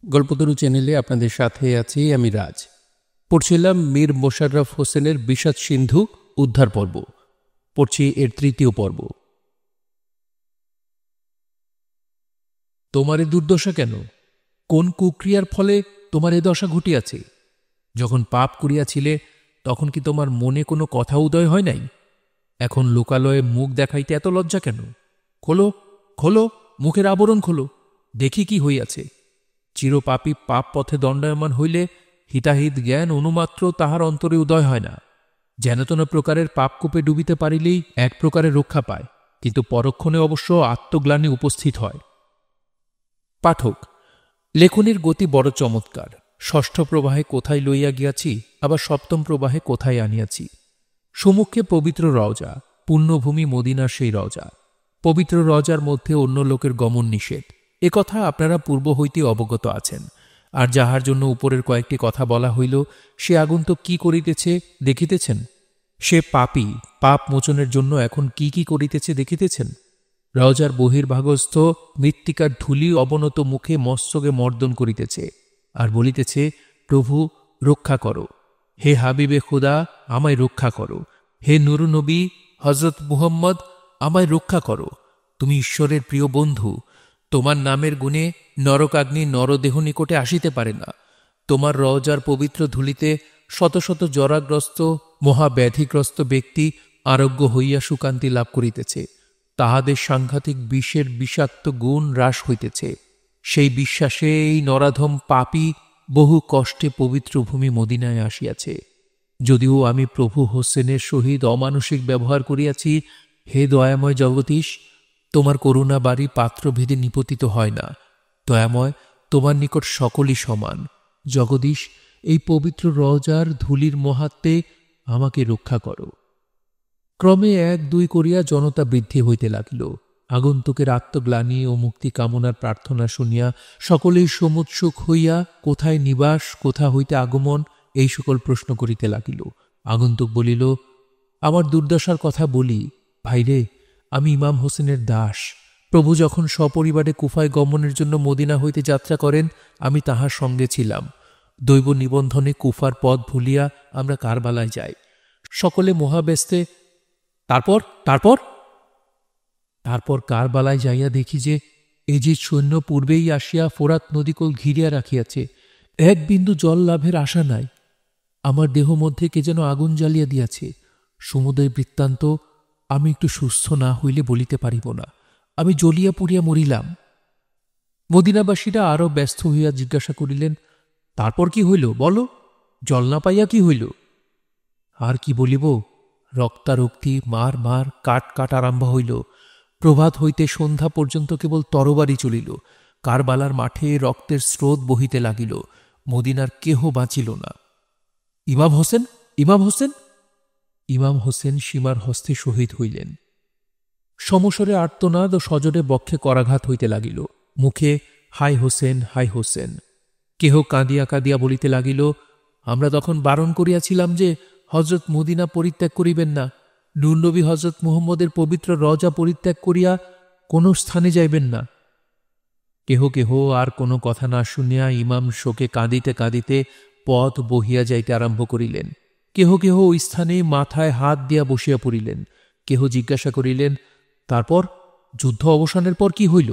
গল্পতরু চ্যানেলে আপনাদের সাথে আছি আমি রাজ। পড়ছিলাম মীর মোশাররফ হোসেনের বিষাদ সিন্ধু উদ্ধার পর্ব। পড়ছি এর তৃতীয় পর্ব। তোমার এ দুর্দশা কেন? কোন কুক্রিয়ার ফলে তোমার এ দশা ঘটিয়াছে? যখন পাপ করিয়াছিলে তখন কি তোমার মনে কোনো কথা উদয় হয় নাই? এখন লোকালয়ে মুখ দেখাইতে এত লজ্জা কেন? খোলো, খোলো, মুখের আবরণ খোলো, দেখি কি হইয়াছে। চিরপাপী পাপ পথে দণ্ডায়মান হইলে হিতাহিত জ্ঞান অনুমাত্র তাহার অন্তরে উদয় হয় না। যেনতেন প্রকারের পাপকূপে ডুবিতে পারিলেই এক প্রকারের রক্ষা পায়, কিন্তু পরক্ষণে অবশ্য আত্মগ্লানি উপস্থিত হয়। পাঠক, লেখনীর গতি বড় চমৎকার। ষষ্ঠ প্রবাহে কোথায় লইয়া গিয়াছি, আবার সপ্তম প্রবাহে কোথায় আনিয়াছি। সম্মুখে পবিত্র রওজা, পুণ্যভূমি মদিনার সেই রওজা। পবিত্র রওজার মধ্যে অন্য লোকের গমন নিষেধ, কথা আপনারা পূর্ব হইতে অবগত আছেন। আর যাহার জন্য উপরের কয়েকটি কথা বলা হইল, সে আগন্তুক কি করিতেছে দেখিতেছেন? সে পাপী, পাপ মোচনের জন্য এখন কি কি করিতেছে দেখিতেছেন? রওজার বহির্ভাগস্থ মৃত্তিকার ধূলি অবনত মুখে মস্তকে মর্দন করিতেছে আর বলিতেছে, প্রভু রক্ষা করো, হে হাবিবে খুদা আমায় রক্ষা করো, হে নুরু নবী হজরত মুহাম্মদ আমায় রক্ষা করো। তুমি ঈশ্বরের প্রিয় বন্ধু, তোমার নামের গুণে নরকাগ্নি নরদেহ নিকটে আসিতে পারে না। তোমার রওজার পবিত্র ধূলিতে শত শত জরাগ্রস্ত মহাব্যাধিগ্রস্ত ব্যক্তি আরোগ্য হইয়া সুকান্তি লাভ করিতেছে। তাহাদের সাংঘাতিক বিষের বিষাক্ত গুণ হ্রাস হইতেছে। সেই বিশ্বাসে এই নরাধম পাপী বহু কষ্টে পবিত্র ভূমি মদিনায় আসিয়াছে। যদিও আমি প্রভু হোসেনের সহিত অমানসিক ব্যবহার করিয়াছি, হে দয়াময় জগদীশ, তোমার করুণা বাড়ি পাত্রভেদে নিপতিত হয় না। দয়াময়, তোমার নিকট সকলই সমান। জগদীশ, এই পবিত্র রওজার ধূলির মহাত্মে আমাকে রক্ষা করো। ক্রমে এক দুই করিয়া জনতা বৃদ্ধি হইতে লাগিল। আগন্তুকের আত্মগ্লানি ও মুক্তি কামনার প্রার্থনা শুনিয়া সকলেই সমুৎসুক হইয়া কোথায় নিবাস, কোথা হইতে আগমন, এই সকল প্রশ্ন করিতে লাগিল। আগন্তুক বলিল, আমার দুর্দশার কথা বলি ভাইরে, আমি ইমাম হোসেনের দাস। প্রভু যখন সপরিবারে কুফায় গমনের জন্য মদিনা হইতে যাত্রা করেন, আমি তাহার সঙ্গে ছিলাম। দৈব নিবন্ধনে কুফার পথ ভুলিয়া আমরা কারবালায় যাই। সকলে মহাব্যস্তে তারপর তারপর তারপর কারবালায় যাইয়া দেখি যে এজিদ সৈন্য পূর্বেই আসিয়া ফোরাত নদীকূল ঘিরিয়া রাখিয়াছে। এক বিন্দু জল লাভের আশা নাই। আমার দেহ মধ্যে কে যেন আগুন জ্বালিয়া দিয়াছে। সমুদয় বৃত্তান্ত আমি একটু সুস্থ না হইলে বলিতে পারিব না। আমি জ্বলিয়া পুড়িয়া মরিলাম। মদিনাবাসীরা আরও ব্যস্ত হইয়া জিজ্ঞাসা করিলেন, তারপর কি হইল বলো, জল না পাইয়া কি হইল? আর কি বলিব, রক্তারক্তি, মার মার, কাট কাট আরম্ভ হইল। প্রভাত হইতে সন্ধ্যা পর্যন্ত কেবল তরবারি চলিল। কারবালার মাঠে রক্তের স্রোত বহিতে লাগিল। মদিনার কেহ বাঁচিল না। ইমাম হোসেন, ইমাম হোসেন! ইমাম হোসেন সীমার হস্তে শহীদ হইলেন। সমস্বরে আর্তনাদ ও সজরে বক্ষে করাঘাত হইতে লাগিল। মুখে হাই হোসেন, হাই হোসেন। কেহ কাঁদিয়া কাঁদিয়া বলিতে লাগিল, আমরা তখন বারণ করিয়াছিলাম যে হজরত মদিনা পরিত্যাগ করিবেন না। নূর নবী হজরত মুহাম্মদের পবিত্র রওজা পরিত্যাগ করিয়া কোন স্থানে যাইবেন না। কেহ কেহ আর কোনো কথা না শুনিয়া ইমাম শোকে কাঁদিতে কাঁদিতে পথ বহিয়া যাইতে আরম্ভ করিলেন। কেহ কেহ ওই স্থানে মাথায় হাত দিয়া বসিয়া পড়িলেন। কেহ জিজ্ঞাসা করিলেন, তারপর যুদ্ধ অবসানের পর কি হইল?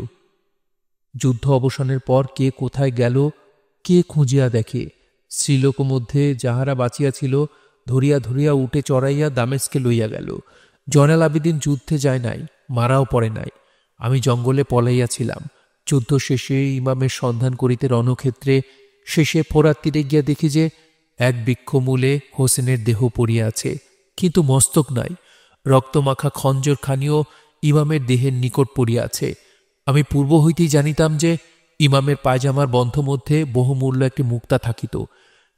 যুদ্ধ অবসানের পর কে কোথায় গেল, কে খুঁজিয়া দেখে? স্ত্রীলোক মধ্যে যাহারা বাঁচিয়াছিল ধরিয়া ধরিয়া উঠে চড়াইয়া দামেস্কে লইয়া গেল। জয়নাল আবেদিন যুদ্ধে যায় নাই, মারাও পড়ে নাই। আমি জঙ্গলে পলাইয়াছিলাম। যুদ্ধ শেষে ইমামের সন্ধান করিতে রণক্ষেত্রে শেষে ফোরাত তীরে গিয়া দেখি যে এক বৃক্ষমূলে হোসেনের দেহ পড়িয়া আছে, কিন্তু মস্তক নাই। রক্তমাখা খঞ্জরখানিও ইমামের দেহের নিকট পড়িয়া আছে। আমি পূর্ব হইতেই জানিতাম যে ইমামের পায়জামার বন্ধ মধ্যে বহুমূল্য একটি মুক্তা থাকিত।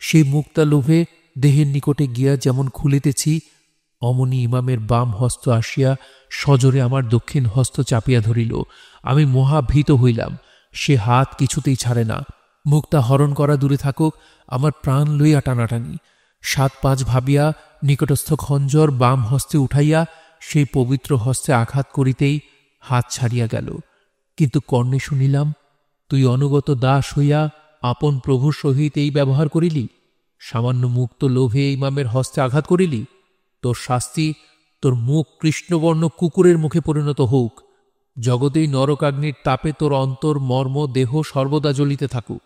সেই মুক্তা লোভে দেহের নিকটে গিয়া যেমন খুলিতেছি, অমনি ইমামের বাম হস্ত আসিয়া সজোরে আমার দক্ষিণ হস্ত চাপিয়া ধরিল। আমি মহাভীত হইলাম। সে হাত কিছুতেই ছাড়ে না। মুক্তা হরণ করা দূরে থাকুক, আমার প্রাণ লইয়া টানাটানি। ৭-৫ ভাবিয়া নিকটস্থ খঞ্জর বাম হস্তে উঠাইয়া সেই পবিত্র হস্তে আঘাত করিতেই হাত ছাড়িয়া গেল। কিন্তু কর্ণে শুনিলাম, তুই অনুগত দাস হইয়া আপন প্রভুর সহিত এই ব্যবহার করিলি? সামান্য মুক্ত লোভে ইমামের হস্তে আঘাত করিলি? তোর শাস্তি তোর মুখ কৃষ্ণবর্ণ কুকুরের মুখে পরিণত হোক। জগতেই নরকাগ্নির তাপে তোর অন্তর মর্ম দেহ সর্বদা জ্বলিতে থাকুক।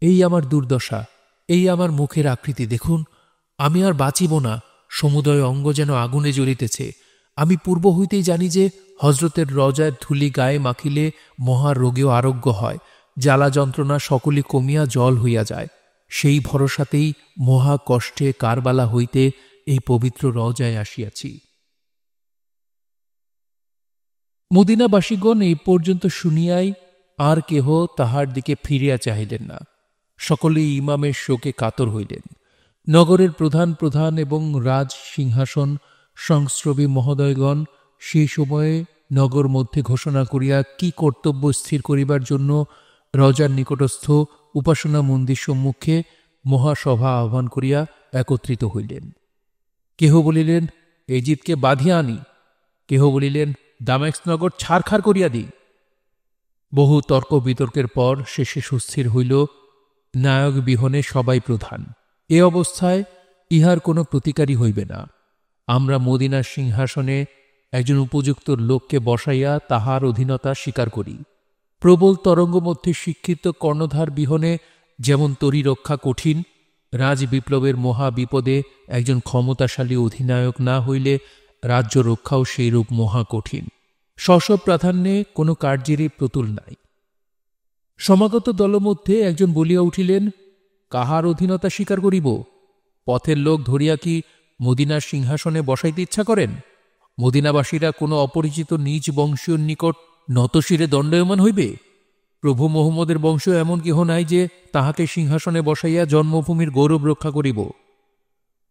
এই আমার দুর্দশা, এই আমার মুখের আকৃতি দেখুন। আমি আর বাঁচিব না, সমুদয় অঙ্গ যেন আগুনে জ্বলিতেছে। আমি পূর্ব হইতেই জানি যে হজরতের রজায় ধুলি গায়ে মাখিলে মহা রোগেও আরোগ্য হয়, জ্বালা যন্ত্রণা সকলই কমিয়া জল হইয়া যায়। সেই ভরসাতেই মহা কষ্টে কারবালা হইতে এই পবিত্র রজায় আসিয়াছি। মদিনাবাসীগণ এই পর্যন্ত শুনিয়াই আর কেহ তাহার দিকে ফিরিয়া চাহিলেন না। সকলেই ইমামের শোকে কাতর হইলেন। নগরের প্রধান প্রধান এবং রাজ সিংহাসন সংস্রবী মহোদয়গণ সেই সময়ে নগর মধ্যে ঘোষণা করিয়া কি কর্তব্য স্থির করিবার জন্য রজার নিকটস্থ উপাসনা মন্দির সম্মুখে মহাসভা আহ্বান করিয়া একত্রিত হইলেন। কেহ বলিলেন, এজিদকে বাঁধিয়া আনি। কেহ বলিলেন, দামেস্ক নগর ছারখার করিয়া দিই। বহু তর্ক বিতর্কের পর শেষে সুস্থির হইল, নায়ক বিহনে সবাই প্রধান। এ অবস্থায় ইহার কোনো প্রতিকারই হইবে না। আমরা মদিনার সিংহাসনে একজন উপযুক্ত লোককে বসাইয়া তাহার অধীনতা স্বীকার করি। প্রবল তরঙ্গ মধ্যে শিক্ষিত কর্ণধার বিহনে যেমন তরি রক্ষা কঠিন, রাজ বিপ্লবের মহা বিপদে একজন ক্ষমতাশালী অধিনায়ক না হইলে রাজ্য রক্ষাও সেইরূপ মহা কঠিন। স্ব প্রাধান্যে কোনো কার্যেরই প্রতুল নাই। সমাগত দলমধ্যে একজন বলিয়া উঠিলেন, কাহার অধীনতা স্বীকার করিব? পথের লোক ধরিয়া কি মদিনার সিংহাসনে বসাইতে ইচ্ছা করেন? মদিনাবাসীরা কোনো অপরিচিত নিজ বংশীয় নিকট নতশিরে দণ্ডায়মান হইবে? প্রভু মোহাম্মদের বংশ এমন কেহ নাই যে তাহাকে সিংহাসনে বসাইয়া জন্মভূমির গৌরব রক্ষা করিব।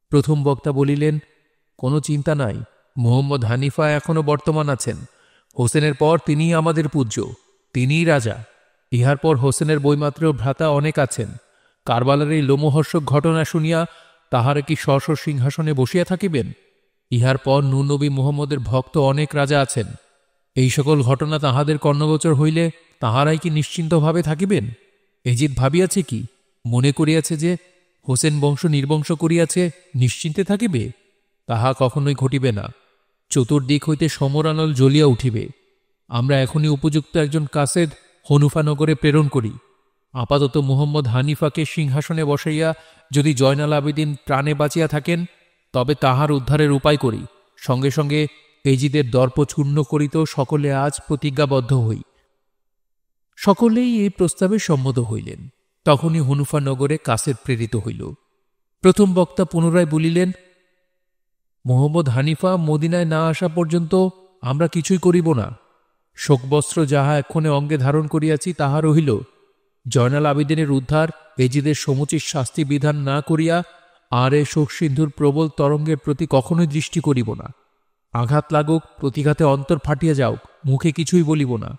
প্রথম বক্তা বলিলেন, কোনো চিন্তা নাই, মোহাম্মদ হানিফা এখনও বর্তমান আছেন। হোসেনের পর তিনিই আমাদের পূজ্য, তিনিই রাজা। ইহার পর হোসেনের বৈমাত্রেয় ভ্রাতা অনেক আছেন। কারবালার এই লোমহর্ষক ঘটনা শুনিয়া তাহারা কি স্ব সিংহাসনে বসিয়া থাকিবেন? ইহার পর নূর-নবী মুহাম্মদের ভক্ত অনেক রাজা আছেন। এই সকল ঘটনা তাহাদের কর্ণগোচর হইলে তাহারাই কি নিশ্চিন্তভাবে থাকিবেন? এজিদ ভাবিয়াছে কি, মনে করিয়াছে যে হোসেন বংশ নির্বংশ করিয়াছে, নিশ্চিন্তে থাকিবে? তাহা কখনোই ঘটিবে না। চতুর্দিক হইতে সমরানল জ্বলিয়া উঠিবে। আমরা এখনই উপযুক্ত একজন কাসেদ হনুফানগরে প্রেরণ করি। আপাতত মুহাম্মদ হানিফাকে সিংহাসনে বসাইয়া যদি জয়নাল আবেদিন প্রাণে বাঁচিয়া থাকেন, তবে তাহার উদ্ধারের উপায় করি। সঙ্গে সঙ্গে এজিদের দর্প চূর্ণ করিত সকলে আজ প্রতিজ্ঞাবদ্ধ হই। সকলেই এই প্রস্তাবে সম্মত হইলেন। তখনই হনুফানগরে কাসেদ প্রেরিত হইল। প্রথম বক্তা পুনরায় বলিলেন, মোহাম্মদ হানিফা মদিনায় না আসা পর্যন্ত আমরা কিছুই করিব না। শোকবস্ত্র যাহা এক্ষণে অঙ্গে ধারণ করিয়াছি তাহা রহিল। জয়নাল আবেদিনের উদ্ধার, এজিদের সমুচিত শাস্তি বিধান না করিয়া আর এ শোকসিন্ধুর প্রবল তরঙ্গের প্রতি কখনোই দৃষ্টি করিব না। আঘাত লাগুক, প্রতিঘাতে অন্তর ফাটিয়া যাওক, মুখে কিছুই বলিব না,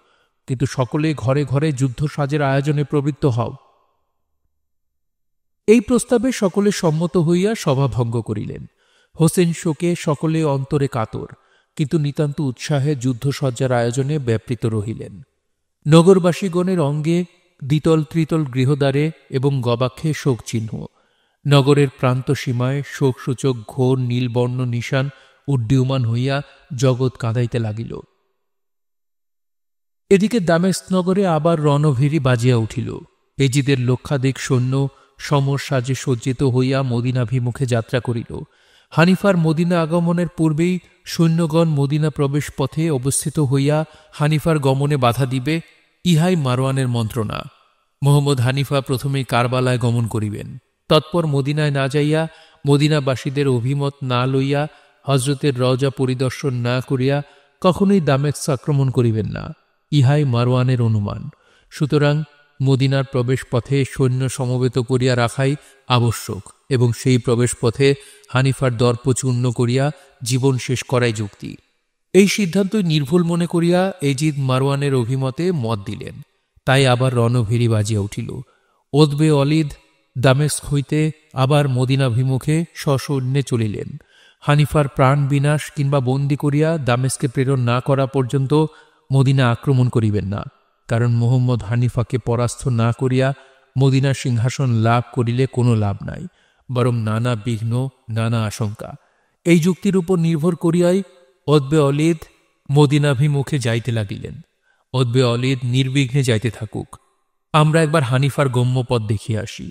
কিন্তু সকলে ঘরে ঘরে যুদ্ধ সাজের আয়োজনে প্রবৃত্ত হও। এই প্রস্তাবে সকলে সম্মত হইয়া সভা ভঙ্গ করিলেন। হোসেন শোকে সকলে অন্তরে কাতর, কিন্তু নিতান্ত উৎসাহে যুদ্ধসজ্জার আয়োজনে ব্যাপৃত রহিলেন। নগরবাসীগণের অঙ্গে দ্বিতল ত্রিতল গৃহদ্বারে এবং গবাক্ষে শোকচিহ্ন। নগরের প্রান্ত সীমায় শোকসূচক ঘোর নীলবর্ণ নিশান উড্ডীয়মান হইয়া জগৎ কাঁদাইতে লাগিল। এদিকে দামেস্ক-নগরে আবার রণভেরি বাজিয়া উঠিল। এজিদের লক্ষাধিক সৈন্য সমর সাজে সজ্জিত হইয়া মদিনাভিমুখে যাত্রা করিল। হানিফার মদিনা আগমনের পূর্বেই সৈন্যগণ মদিনা প্রবেশ পথে অবস্থিত হইয়া হানিফার গমনে বাধা দিবে, ইহাই মারওয়ানের মন্ত্রণা। মোহাম্মদ হানিফা প্রথমেই কারবালায় গমন করিবেন। তৎপর মদিনায় না যাইয়া, মদিনাবাসীদের অভিমত না লইয়া, হজরতের রওজা পরিদর্শন না করিয়া কখনোই দামেস্ক আক্রমণ করিবেন না, ইহাই মারওয়ানের অনুমান। সুতরাং মদিনার প্রবেশ পথে সৈন্য সমবেত করিয়া রাখাই আবশ্যক এবং সেই প্রবেশ পথে হানিফার দর্প চূর্ণ করিয়া জীবন শেষ করাই যুক্তি। এই সিদ্ধান্তই নির্ভুল মনে করিয়া এজিদ মারওয়ানের অভিমতে মত দিলেন। তাই আবার রণভেরি বাজিয়া উঠিল। ওতবে অলিদ দামেস্ক হইতে আবার মদিনাভিমুখে সসৈন্যে চলিলেন। হানিফার প্রাণ বিনাশ কিংবা বন্দী করিয়া দামেস্কে প্রেরণ না করা পর্যন্ত মদিনা আক্রমণ করিবেন না, কারণ মোহাম্মদ হানিফাকে পরাস্ত না করিয়া মদিনার সিংহাসন লাভ করিলে কোনো লাভ নাই, বরং নানা বিঘ্ন, নানা আশঙ্কা। এই যুক্তির উপর নির্ভর করিয়াই ওতবে অলিদ মদিনাভিমুখে যাইতে লাগিলেন। ওতবে অলিদ নির্বিঘ্নে যাইতে থাকুক, আমরা একবার হানিফার গম্যপথ দেখিয়া আসি।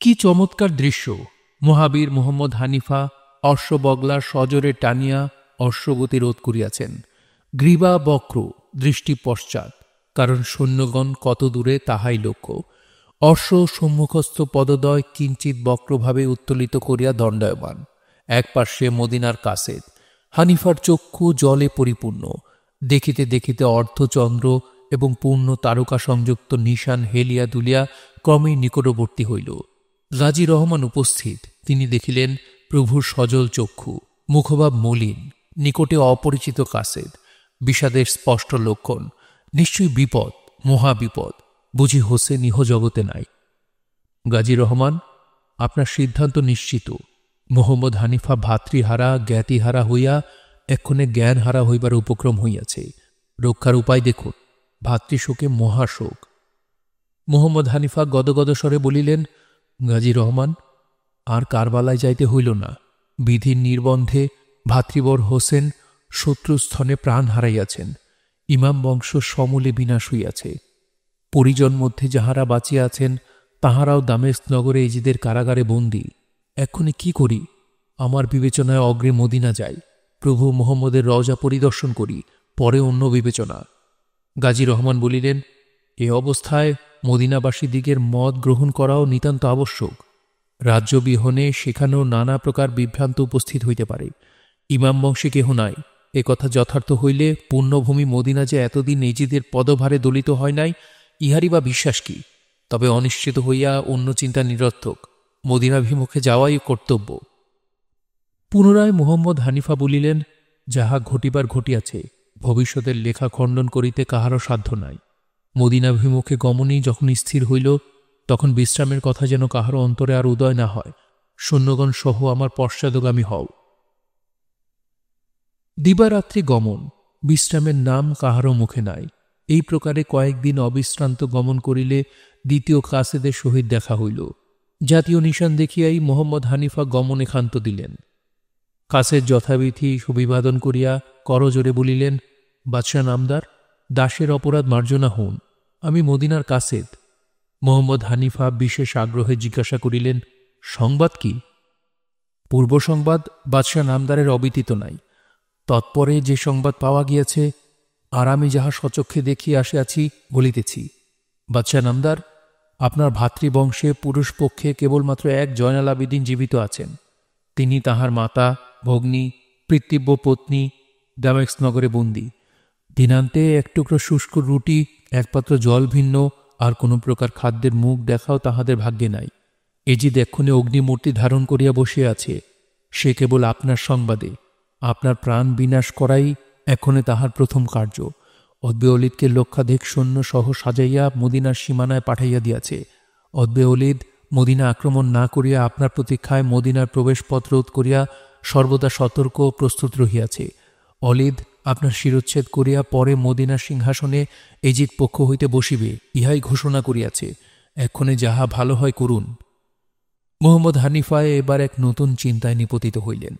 কি চমৎকার দৃশ্য! মহাবীর মুহাম্মদ হানিফা অশ্ববগলার সজোরে টানিয়া অশ্বগতি রোধ করিয়াছেন। গ্রীবা বক্র, দৃষ্টি পশ্চাৎ, কারণ সৈন্যগণ কত দূরে তাহাই লক্ষ্য। অশ্ব সম্মুখস্থ পদদ্বয় কিঞ্চিৎ বক্রভাবে উত্তোলিত করিয়া দণ্ডায়মান। এক পার্শ্বে মদিনার কাসেদ। হানিফার চক্ষু জলে পরিপূর্ণ। দেখিতে দেখিতে অর্ধচন্দ্র এবং পূর্ণ তারকা সংযুক্ত নিশান হেলিয়া দুলিয়া ক্রমেই নিকটবর্তী হইল। গাজী রহমান উপস্থিত। তিনি দেখিলেন প্রভুর সজল চক্ষু, মুখভাব মলিন, নিকটে অপরিচিত কাসেদ, বিষাদের স্পষ্ট লক্ষণ। নিশ্চয়ই বিপদ, মহাবিপদ। বুঝি হোসেন ইহ জগতে নাই। গাজী রহমান, আপনার সিদ্ধান্ত নিশ্চিত। মোহাম্মদ হানিফা ভাতৃহারা, জ্ঞাতিহারা হইয়া এক্ষণে জ্ঞানহারা হইবার উপক্রম হইয়াছে। রক্ষার উপায় দেখুন। ভাতৃশোকে মহাশোক। মোহাম্মদ হানিফা গদগদ স্বরে বলিলেন, গাজী রহমান, আর কারবালায় যাইতে হইল না। বিধির নির্বন্ধে ভাতৃবর হোসেন শত্রুস্থনে প্রাণ হারাইয়াছেন। ইমাম বংশ সমূলে বিনাশ হইয়াছে। পরিজন মধ্যে যাহারা বাঁচিয়া আছেন তাহারাও দামেস্ক নগরে এজিদের কারাগারে বন্দী। এক্ষণে কি করি? আমার বিবেচনায় অগ্রে মদিনা যাই, প্রভু মোহাম্মদের রওজা পরিদর্শন করি, পরে অন্য বিবেচনা। গাজী রহমান বলিলেন, এ অবস্থায় মদিনাবাসীদিগের মত গ্রহণ করাও নিতান্ত আবশ্যক। রাজ্যবিহনে সেখানেও নানা প্রকার বিভ্রান্ত উপস্থিত হইতে পারে। ইমাম বংশে কেহ নাই, এ কথা যথার্থ হইলে পুণ্যভূমি মদিনা যে এতদিন এজিদের পদভারে দলিত হয় নাই, ইহারই বা বিশ্বাস কি? তবে অনিশ্চিত হইয়া অন্য চিন্তা নিরর্থক। মদিনাভিমুখে যাওয়াই কর্তব্য। পুনরায় মুহাম্মদ হানিফা বলিলেন, যাহা ঘটিবার ঘটিয়াছে, ভবিষ্যতের লেখা খণ্ডন করিতে কাহারও সাধ্য নাই। মদিনাভিমুখে গমনই যখন স্থির হইল, তখন বিশ্রামের কথা যেন কাহারও অন্তরে আর উদয় না হয়। সৈন্যগণ সহ আমার পশ্চাদগামী হও। দিবারাত্রি গমন, বিশ্রামের নাম কাহারও মুখে নাই। এই প্রকারে কয়েকদিন অবিশ্রান্ত গমন করিলে দ্বিতীয় কাসেদের সহিত দেখা হইল। জাতীয় নিশান দেখিয়াই মোহাম্মদ হানিফা গমনে ক্ষান্ত দিলেন। কাসেদ যথাবিধি অভিবাদন করিয়া করজোরে বলিলেন, বাদশাহ নামদার, দাসের অপরাধ মার্জনা হউন, আমি মদিনার কাসেদ। মোহাম্মদ হানিফা বিশেষ আগ্রহে জিজ্ঞাসা করিলেন, সংবাদ কি? পূর্ব সংবাদ বাদশাহ নামদারের অবিদিত নাই। তৎপরে যে সংবাদ পাওয়া গিয়াছে, আর আমি যাহা স্বচক্ষে দেখিয়া আসিয়াছি বলিতেছি। বাদশাহ নামদার, আপনার ভাতৃবংশে পুরুষ পক্ষে কেবলমাত্র এক জয়নাল আবেদিন জীবিত আছেন। তিনি তাহার মাতা, ভগ্নী, পিতৃব্য পত্নী দামেস্ক নগরে বন্দী। দিনান্তে এক টুকরো শুষ্ক রুটি, একপাত্র জল ভিন্ন আর কোনো প্রকার খাদ্যের মুখ দেখাও তাহাদের ভাগ্যে নাই। এজিদ এক্ষণে অগ্নিমূর্তি ধারণ করিয়া বসিয়া আছে। সে কেবল আপনার সংবাদে, আপনার প্রাণ বিনাশ করাই এক্ষণে তাহার প্রথম কার্য। ওতবে অলিদকে লক্ষাধিক সৈন্য সহ সাজাইয়া মদিনার সীমানায় পাঠাইয়া দিয়াছে। ওতবে অলিদ মদিনা আক্রমণ না করিয়া আপনার প্রতীক্ষায় মদিনার প্রবেশপথ রোধ করিয়া সর্বদা সতর্ক ও প্রস্তুত রহিয়াছে। অলিদ আপনার শিরচ্ছেদ করিয়া পরে মদিনার সিংহাসনে এজিদ পক্ষ হইতে বসিবে, ইহাই ঘোষণা করিয়াছে। এক্ষণে যাহা ভালো হয় করুন। মোহাম্মদ হানিফায় এবার এক নতুন চিন্তায় নিপতিত হইলেন।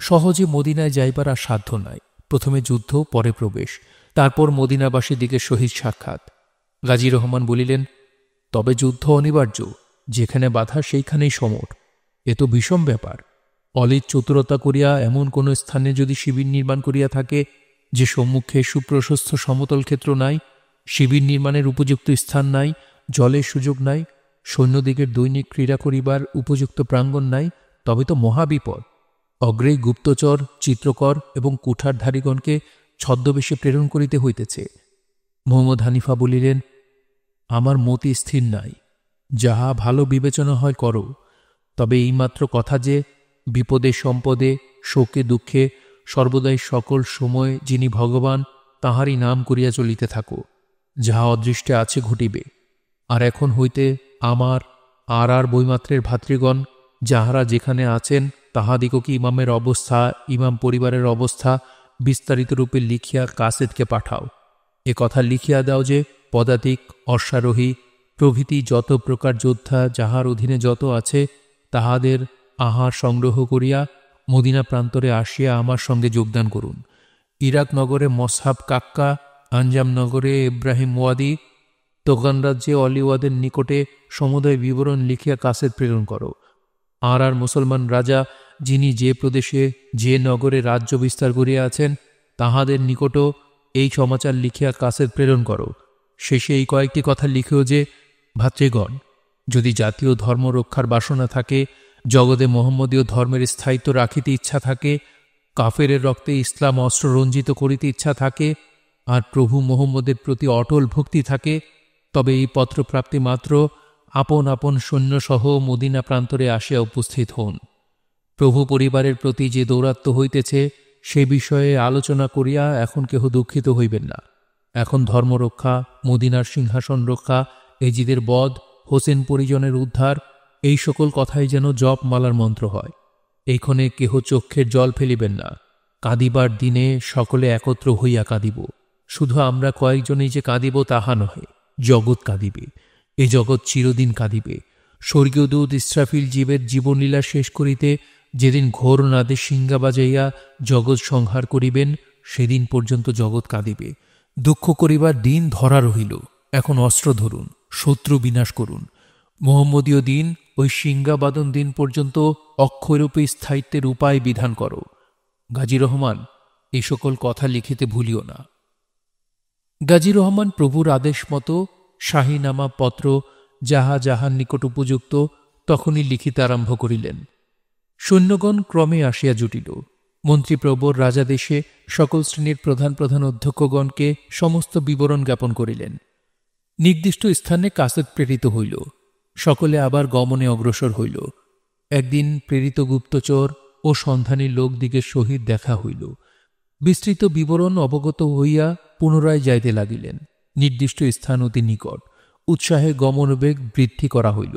সহজে মদিনায় যাইবার আর সাধ্য নাই। প্রথমে যুদ্ধ, পরে প্রবেশ, তারপর মদিনাবাসীদিগের সহিত সাক্ষাৎ। গাজী রহমান বলিলেন, তবে যুদ্ধ অনিবার্য। যেখানে বাধা সেইখানেই সমর। এ তো বিষম ব্যাপার। অলিদ চতুরতা করিয়া এমন কোন স্থানে যদি শিবির নির্মাণ করিয়া থাকে যে সম্মুখে সুপ্রশস্ত সমতল ক্ষেত্র নাই, শিবির নির্মাণের উপযুক্ত স্থান নাই, জলের সুযোগ নাই, সৈন্যদিগের দৈনিক ক্রীড়া করিবার উপযুক্ত প্রাঙ্গণ নাই, তবে তো মহাবিপদ। অগ্রেই গুপ্তচর, চিত্রকর এবং কুঠারধারীগণকে ছদ্মবেশে প্রেরণ করিতে হইতেছে। মোহাম্মদ হানিফা বলিলেন, আমার মতি স্থির নাই। যাহা ভালো বিবেচনা হয় করো। তবে এইমাত্র কথা যে, বিপদে সম্পদে, শোকে দুঃখে সর্বদাই সকল সময় যিনি ভগবান, তাহারই নাম করিয়া চলিতে থাকো। যাহা অদৃষ্টে আছে ঘটিবে। আর এখন হইতে আমার আর বৈমাত্রের ভাতৃগণ যাহারা যেখানে আছেন তাহাদিগকে ইমামের অবস্থা, ইমাম পরিবারের অবস্থা বিস্তারিত রূপে লিখিয়া কাসেদকে পাঠাও। এ কথা লিখিয়া দাও যে পদাতিক, অশ্বারোহী প্রভৃতি যত প্রকার যোদ্ধা যাহার অধীনে যত আছে তাহাদের আহার সংগ্রহ করিয়া মদিনা প্রান্তরে আসিয়া আমার সঙ্গে যোগদান করুন। ইরাক নগরে মসহাব কাক্কা, আঞ্জাম নগরে ইব্রাহিম ওয়াদি, তোগান রাজ্যে অলিওয়াদের নিকটে সমুদয় বিবরণ লিখিয়া কাসেদ প্রেরণ করো। আর মুসলমান রাজা যিনি যে প্রদেশে যে নগরে রাজ্য বিস্তার করিয়া আছেন তাহাদের নিকটও এই সমাচার লিখিয়া কাসেদ প্রেরণ করো। শেষে এই কয়েকটি কথা লিখিও যে, ভাতৃগণ, যদি জাতীয় ধর্ম রক্ষার বাসনা থাকে, জগতে মোহাম্মদীয় ধর্মের স্থায়িত্ব রাখিতে ইচ্ছা থাকে, কাফেরের রক্তে ইসলাম অস্ত্র রঞ্জিত করিতে ইচ্ছা থাকে, আর প্রভু মোহাম্মদের প্রতি অটল ভক্তি থাকে, তবে এই পত্রপ্রাপ্তি মাত্র আপন আপন সৈন্যসহ মদিনা প্রান্তরে আসিয়া উপস্থিত হন। প্রভু পরিবারের প্রতি যে দৌরাত্ম্য হইতেছে সে বিষয়ে আলোচনা করিয়া এখন কেহ দুঃখিত হইবেন না। এখন ধর্মরক্ষা, মদিনার সিংহাসন রক্ষা, এজিদের বধ, হোসেন পরিজনের উদ্ধার, এই সকল কথাই যেন জপমালার মন্ত্র হয়। এইক্ষণে কেহ চক্ষের জল ফেলিবেন না। কাঁদিবার দিনে সকলে একত্র হইয়া কাঁদিব। শুধু আমরা কয়েকজনেই যে কাঁদিব তাহা নহে, জগৎ কাঁদিবে। এ জগৎ চিরদিন কাঁদিবে। স্বর্গীয় দূত ইসরাফিল জীবের জীবনলীলা শেষ করিতে যেদিন ঘোর নাদে সিংহা বাজাইয়া জগৎ সংহার করিবেন, সেদিন পর্যন্ত জগৎ কাঁদিবে। দুঃখ করিবার দিন ধরা রহিল। এখন অস্ত্র ধরুন, শত্রু বিনাশ করুন। মোহাম্মদীয় দিন ওই সিংহাবাদন দিন পর্যন্ত অক্ষয়রূপে স্থায়িত্বের উপায় বিধান করো। গাজী রহমান, এই সকল কথা লিখিতে ভুলিও না। গাজী রহমান প্রভুর আদেশ মতো শাহীনামা পত্র যাহা যাহার নিকট উপযুক্ত তখনই লিখিতে আরম্ভ করিলেন। সৈন্যগণ ক্রমে আসিয়া জুটিল। মন্ত্রীপ্রবর রাজাদেশে সকল শ্রেণীর প্রধান প্রধান অধ্যক্ষগণকে সমস্ত বিবরণ জ্ঞাপন করিলেন। নির্দিষ্ট স্থানে কাসেদ প্রেরিত হইল। সকলে আবার গমনে অগ্রসর হইল। একদিন প্রেরিত গুপ্তচর ও সন্ধানী লোকদিগের সহিত দেখা হইল। বিস্তৃত বিবরণ অবগত হইয়া পুনরায় যাইতে লাগিলেন। নির্দিষ্ট স্থান অতি নিকট। উৎসাহে গমনবেগ বৃদ্ধি করা হইল।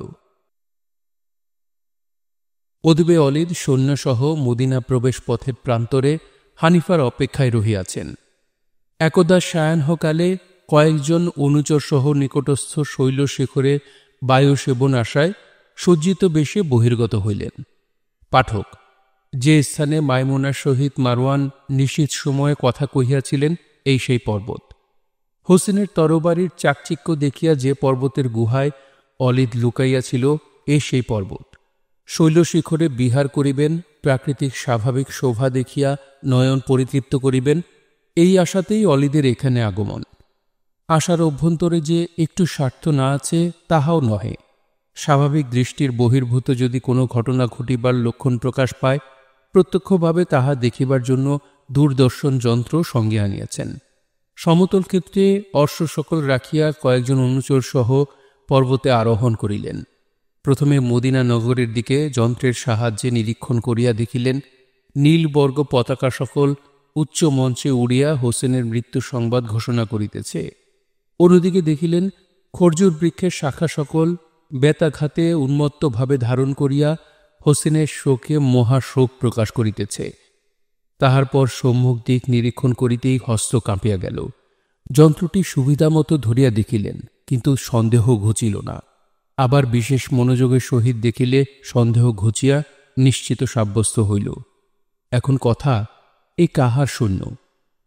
ওদবে অলিদ সৈন্যসহ মদিনা প্রবেশ পথের প্রান্তরে হানিফার অপেক্ষায় রহিয়াছেন। একদা সায়াহ্নকালে কয়েকজন অনুচরসহ নিকটস্থ শৈলশিখরে বায়ু সেবন আশায় সজ্জিত বেশে বহির্গত হইলেন। পাঠক, যে স্থানে মাইমুনার সহিত মারওয়ান নিশীথ সময়ে কথা কহিয়াছিলেন এই সেই পর্বত। হোসেনের তরবারির চাকচিক্য দেখিয়া যে পর্বতের গুহায় অলিদ লুকাইয়াছিল এ সেই পর্বত। শৈলশিখরে বিহার করিবেন, প্রাকৃতিক স্বাভাবিক শোভা দেখিয়া নয়ন পরিতৃপ্ত করিবেন, এই আশাতেই অলিদের এখানে আগমন। আশার অভ্যন্তরে যে একটু স্বার্থ না আছে তাহাও নহে। স্বাভাবিক দৃষ্টির বহির্ভূত যদি কোনো ঘটনা ঘটিবার লক্ষণ প্রকাশ পায়, প্রত্যক্ষভাবে তাহা দেখিবার জন্য দূরদর্শন যন্ত্র সঙ্গে আনিয়াছেন। সমতল ক্ষেত্রে অশ্ব সকল রাখিয়া কয়েকজন অনুচর সহ পর্বতে আরোহণ করিলেন। প্রথমে মদিনা নগরের দিকে যন্ত্রের সাহায্যে নিরীক্ষণ করিয়া দেখিলেন নীলবর্গ পতাকা সকল উচ্চ মঞ্চে উড়িয়া হোসেনের মৃত্যু সংবাদ ঘোষণা করিতেছে। অন্যদিকে দেখিলেন খর্জুর বৃক্ষের শাখা সকল বেতাঘাতে উন্মত্তভাবে ধারণ করিয়া হোসেনের শোকে মহাশোক প্রকাশ করিতেছে। তাহার পর সম্মুখ দিক নিরীক্ষণ করিতেই হস্ত কাঁপিয়া গেল। যন্ত্রটি সুবিধামতো ধরিয়া দেখিলেন, কিন্তু সন্দেহ ঘুচিল না। আবার বিশেষ মনোযোগের সহিত দেখিলে সন্দেহ ঘুচিয়া নিশ্চিত সাব্যস্ত হইল। এখন কথা, এই কাহার সৈন্য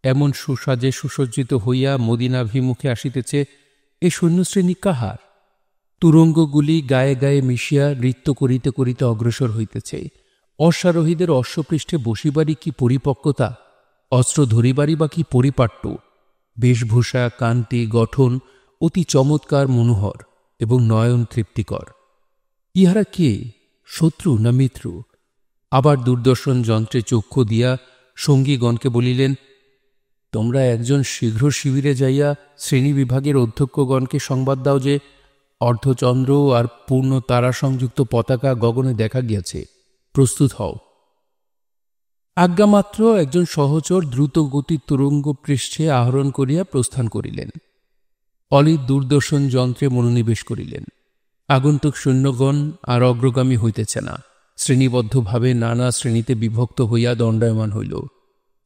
এমন সুসাজে সুসজ্জিত হইয়া মদিনাভিমুখে আসিতেছে? এই সৈন্যশ্রেণী কাহার? তুরঙ্গগুলি গায়ে গায়ে মিশিয়া নৃত্য করিতে করিতে অগ্রসর হইতেছে। অশ্বারোহীদের অশ্বপৃষ্ঠে বসিবারই কি পরিপক্কতা, অস্ত্র ধরিবারই বা কি পরিপাট্য। বেশভূষা, কান্তি, গঠন অতি চমৎকার, মনোহর এবং নয়ন তৃপ্তিকর। ইহারা কে, শত্রু না মিত্র? আবার দূরদর্শন যন্ত্রে চক্ষু দিয়া সঙ্গীগণকে বলিলেন, তোমরা একজন শীঘ্র শিবিরে যাইয়া শ্রেণী বিভাগের অধ্যক্ষগণকে সংবাদ দাও যে অর্ধচন্দ্র আর পূর্ণ তারা সংযুক্ত পতাকা গগনে দেখা গিয়াছে, প্রস্তুত হও। আজ্ঞামাত্র একজন সহচর দ্রুত গতির তুরঙ্গ পৃষ্ঠে আহরণ করিয়া প্রস্থান করিলেন। অলিদ দূরদর্শন যন্ত্রে মনোনিবেশ করিলেন। আগন্তুক সৈন্যগণ আর অগ্রগামী হইতেছে না, শ্রেণীবদ্ধভাবে নানা শ্রেণীতে বিভক্ত হইয়া দণ্ডায়মান হইল।